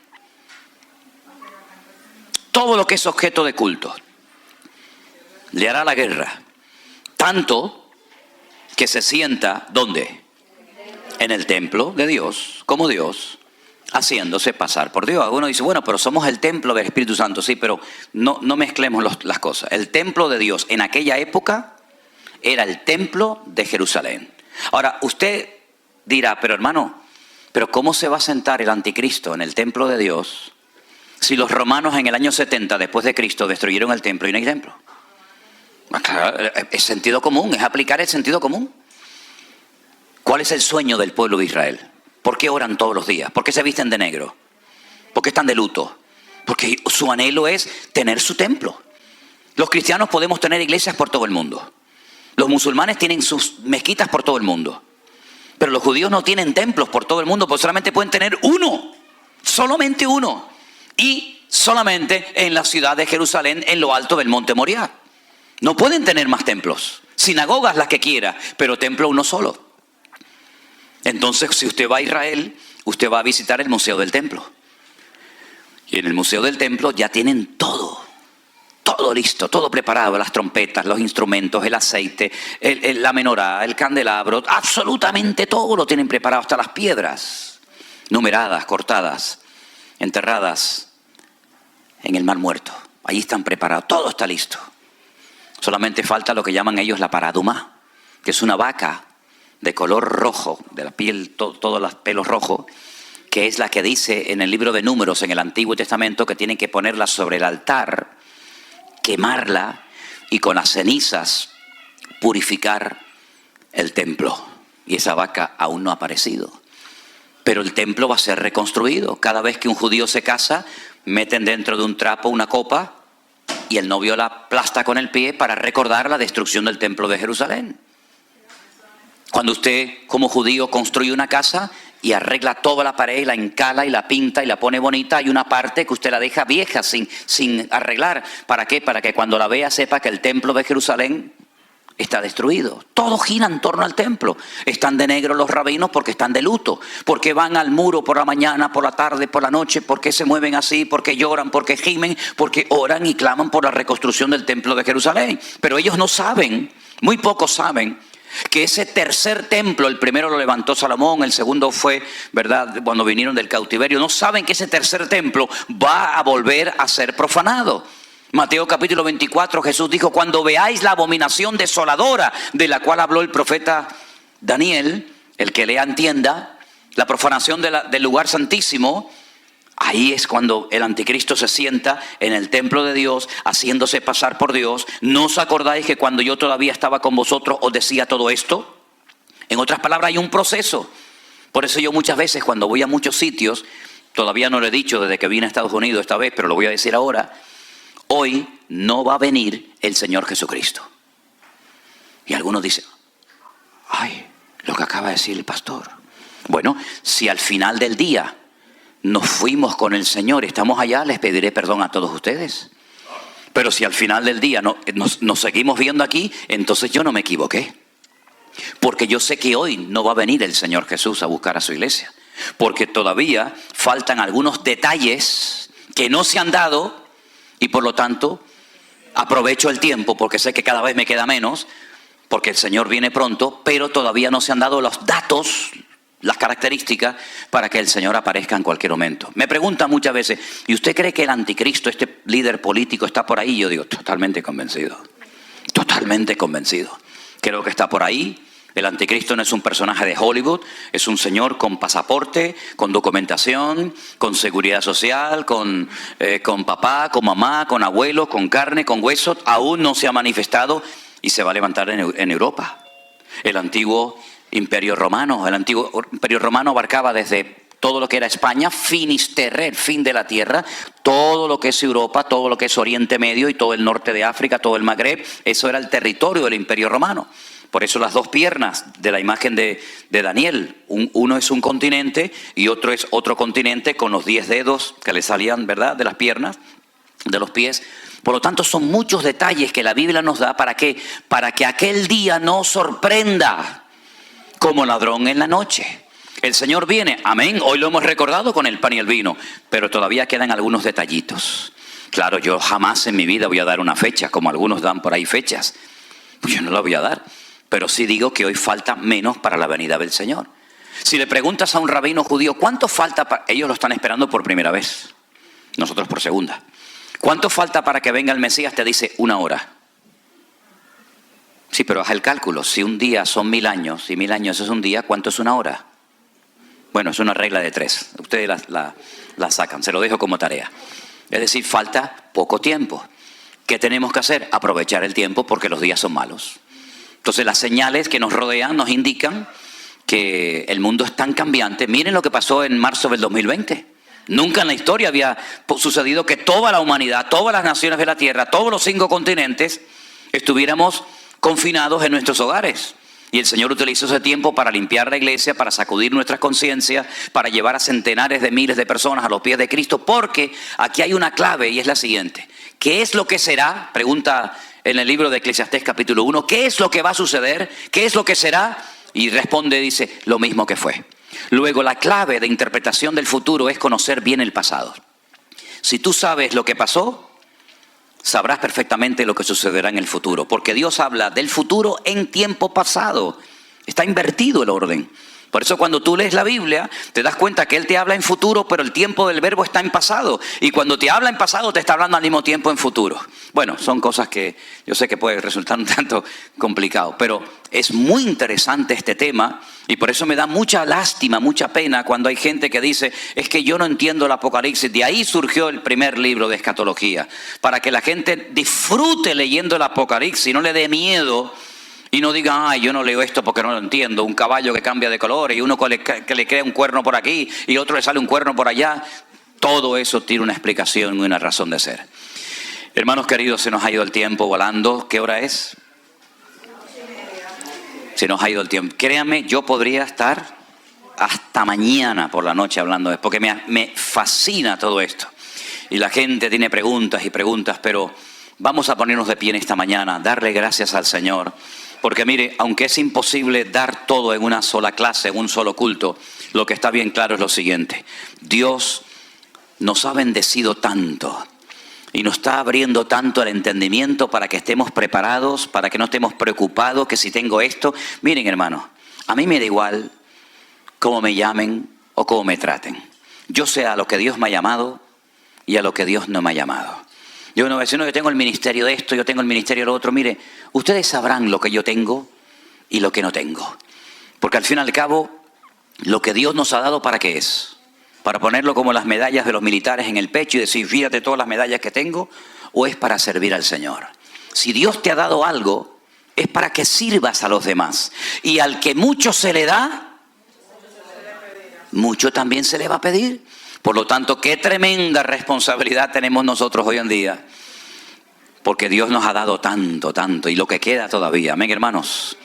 Todo lo que es objeto de culto. Le hará la guerra. Tanto que se sienta, ¿dónde? En el templo de Dios, como Dios, haciéndose pasar por Dios. Uno dice, bueno, pero somos el templo del Espíritu Santo. Sí, pero no mezclemos las cosas. El templo de Dios en aquella época era el templo de Jerusalén. Ahora, usted dirá, pero hermano, ¿pero cómo se va a sentar el anticristo en el templo de Dios si los romanos en el año 70 después de Cristo destruyeron el templo y no hay templo? Es sentido común, es aplicar el sentido común. ¿Cuál es el sueño del pueblo de Israel? ¿Por qué oran todos los días? ¿Por qué se visten de negro? ¿Por qué están de luto? Porque su anhelo es tener su templo. Los cristianos podemos tener iglesias por todo el mundo. Los musulmanes tienen sus mezquitas por todo el mundo. Pero los judíos no tienen templos por todo el mundo, porque solamente pueden tener uno. Solamente uno. Y solamente en la ciudad de Jerusalén, en lo alto del monte Moriah. No pueden tener más templos. Sinagogas las que quiera, pero templo uno solo. Entonces, si usted va a Israel, usted va a visitar el Museo del Templo. Y en el Museo del Templo ya tienen todo. Todo listo, todo preparado, las trompetas, los instrumentos, el aceite, la menorá, el candelabro, absolutamente todo lo tienen preparado, hasta las piedras, numeradas, cortadas, enterradas en el Mar Muerto. Allí están preparados, todo está listo. Solamente falta lo que llaman ellos la paradumá, que es una vaca de color rojo, de la piel, todos los pelos rojos, que es la que dice en el libro de Números, en el Antiguo Testamento, que tienen que ponerla sobre el altar, quemarla y con las cenizas purificar el templo. Y esa vaca aún no ha aparecido. Pero el templo va a ser reconstruido. Cada vez que un judío se casa, meten dentro de un trapo una copa y el novio la aplasta con el pie para recordar la destrucción del templo de Jerusalén. Cuando usted como judío construye una casa y arregla toda la pared y la encala y la pinta y la pone bonita, hay una parte que usted la deja vieja sin arreglar. ¿Para qué? Para que cuando la vea sepa que el templo de Jerusalén está destruido. Todo gira en torno al templo. Están de negro los rabinos porque están de luto. Porque van al muro por la mañana, por la tarde, por la noche. Porque se mueven así, porque lloran, porque gimen, porque oran y claman por la reconstrucción del templo de Jerusalén. Pero ellos no saben, muy pocos saben, que ese tercer templo, el primero lo levantó Salomón, el segundo fue, ¿verdad?, cuando vinieron del cautiverio. No saben que ese tercer templo va a volver a ser profanado. Mateo capítulo 24, Jesús dijo: cuando veáis la abominación desoladora de la cual habló el profeta Daniel, el que lea entienda, la profanación del lugar santísimo, ahí es cuando el anticristo se sienta en el templo de Dios, haciéndose pasar por Dios. ¿No os acordáis que cuando yo todavía estaba con vosotros os decía todo esto? En otras palabras, hay un proceso. Por eso yo muchas veces cuando voy a muchos sitios, todavía no lo he dicho desde que vine a Estados Unidos esta vez, pero lo voy a decir ahora: hoy no va a venir el Señor Jesucristo. Y algunos dicen: ay, lo que acaba de decir el pastor. Bueno, si al final del día nos fuimos con el Señor, estamos allá, les pediré perdón a todos ustedes. Pero si al final del día nos seguimos viendo aquí, entonces yo no me equivoqué. Porque yo sé que hoy no va a venir el Señor Jesús a buscar a su iglesia. Porque todavía faltan algunos detalles que no se han dado y por lo tanto aprovecho el tiempo porque sé que cada vez me queda menos, porque el Señor viene pronto, pero todavía no se han dado los datos, las características para que el Señor aparezca en cualquier momento. Me preguntan muchas veces: ¿y usted cree que el anticristo, este líder político, está por ahí? Yo digo: totalmente convencido. Totalmente convencido. Creo que está por ahí. El anticristo no es un personaje de Hollywood, es un señor con pasaporte, con documentación, con seguridad social, con papá, con mamá, con abuelo, con carne, con huesos. Aún no se ha manifestado y se va a levantar en Europa. El antiguo Imperio Romano abarcaba desde todo lo que era España, Finisterre, el fin de la tierra, todo lo que es Europa, todo lo que es Oriente Medio y todo el norte de África, todo el Magreb. Eso era el territorio del Imperio Romano. Por eso las dos piernas de la imagen de Daniel, uno es un continente y otro es otro continente con los 10 dedos que le salían, ¿verdad?, de las piernas, de los pies. Por lo tanto, son muchos detalles que la Biblia nos da para que aquel día no sorprenda como ladrón en la noche. El Señor viene, amén, hoy lo hemos recordado con el pan y el vino, pero todavía quedan algunos detallitos. Claro, yo jamás en mi vida voy a dar una fecha, como algunos dan por ahí fechas. Pues yo no la voy a dar, pero sí digo que hoy falta menos para la venida del Señor. Si le preguntas a un rabino judío, ¿cuánto falta para...? Ellos lo están esperando por primera vez, nosotros por segunda. ¿Cuánto falta para que venga el Mesías? Te dice 1 hora. Sí, pero haz el cálculo. Si un día son 1000 años y 1000 años es un día, ¿cuánto es 1 hora? Bueno, es una regla de 3. Ustedes la sacan, se lo dejo como tarea. Es decir, falta poco tiempo. ¿Qué tenemos que hacer? Aprovechar el tiempo porque los días son malos. Entonces las señales que nos rodean nos indican que el mundo es tan cambiante. Miren lo que pasó en marzo del 2020. Nunca en la historia había sucedido que toda la humanidad, todas las naciones de la tierra, todos los 5 continentes, estuviéramos confinados en nuestros hogares. Y el Señor utilizó ese tiempo para limpiar la iglesia, para sacudir nuestras conciencias, para llevar a centenares de miles de personas a los pies de Cristo, porque aquí hay una clave y es la siguiente. ¿Qué es lo que será? Pregunta en el libro de Eclesiastés capítulo 1. ¿Qué es lo que va a suceder? ¿Qué es lo que será? Y responde, dice, lo mismo que fue. Luego, la clave de interpretación del futuro es conocer bien el pasado. Si tú sabes lo que pasó, sabrás perfectamente lo que sucederá en el futuro. Porque Dios habla del futuro en tiempo pasado. Está invertido el orden. Por eso cuando tú lees la Biblia, te das cuenta que Él te habla en futuro, pero el tiempo del verbo está en pasado. Y cuando te habla en pasado, te está hablando al mismo tiempo en futuro. Bueno, son cosas que yo sé que puede resultar un tanto complicado, pero es muy interesante este tema. Y por eso me da mucha lástima, mucha pena cuando hay gente que dice, es que yo no entiendo el Apocalipsis. De ahí surgió el primer libro de escatología, para que la gente disfrute leyendo el Apocalipsis y no le dé miedo. Y no digan, ay, yo no leo esto porque no lo entiendo. Un caballo que cambia de color y uno que le crea un cuerno por aquí y otro le sale un cuerno por allá. Todo eso tiene una explicación y una razón de ser. Hermanos queridos, se nos ha ido el tiempo volando. ¿Qué hora es? Se nos ha ido el tiempo. Créanme, yo podría estar hasta mañana por la noche hablando de esto, porque me fascina todo esto. Y la gente tiene preguntas y preguntas, pero vamos a ponernos de pie en esta mañana, darle gracias al Señor. Porque mire, aunque es imposible dar todo en una sola clase, en un solo culto, lo que está bien claro es lo siguiente. Dios nos ha bendecido tanto y nos está abriendo tanto el entendimiento para que estemos preparados, para que no estemos preocupados, que si tengo esto. Miren, hermano, a mí me da igual cómo me llamen o cómo me traten. Yo sé a lo que Dios me ha llamado y a lo que Dios no me ha llamado. Yo no voy a decir, no, yo tengo el ministerio de esto, yo tengo el ministerio de lo otro. Mire, ustedes sabrán lo que yo tengo y lo que no tengo. Porque al fin y al cabo, lo que Dios nos ha dado, ¿para qué es? ¿Para ponerlo como las medallas de los militares en el pecho y decir, fíjate todas las medallas que tengo? ¿O es para servir al Señor? Si Dios te ha dado algo, es para que sirvas a los demás. Y al que mucho se le da, mucho también se le va a pedir. Por lo tanto, qué tremenda responsabilidad tenemos nosotros hoy en día. Porque Dios nos ha dado tanto, tanto, y lo que queda todavía. Amén, hermanos.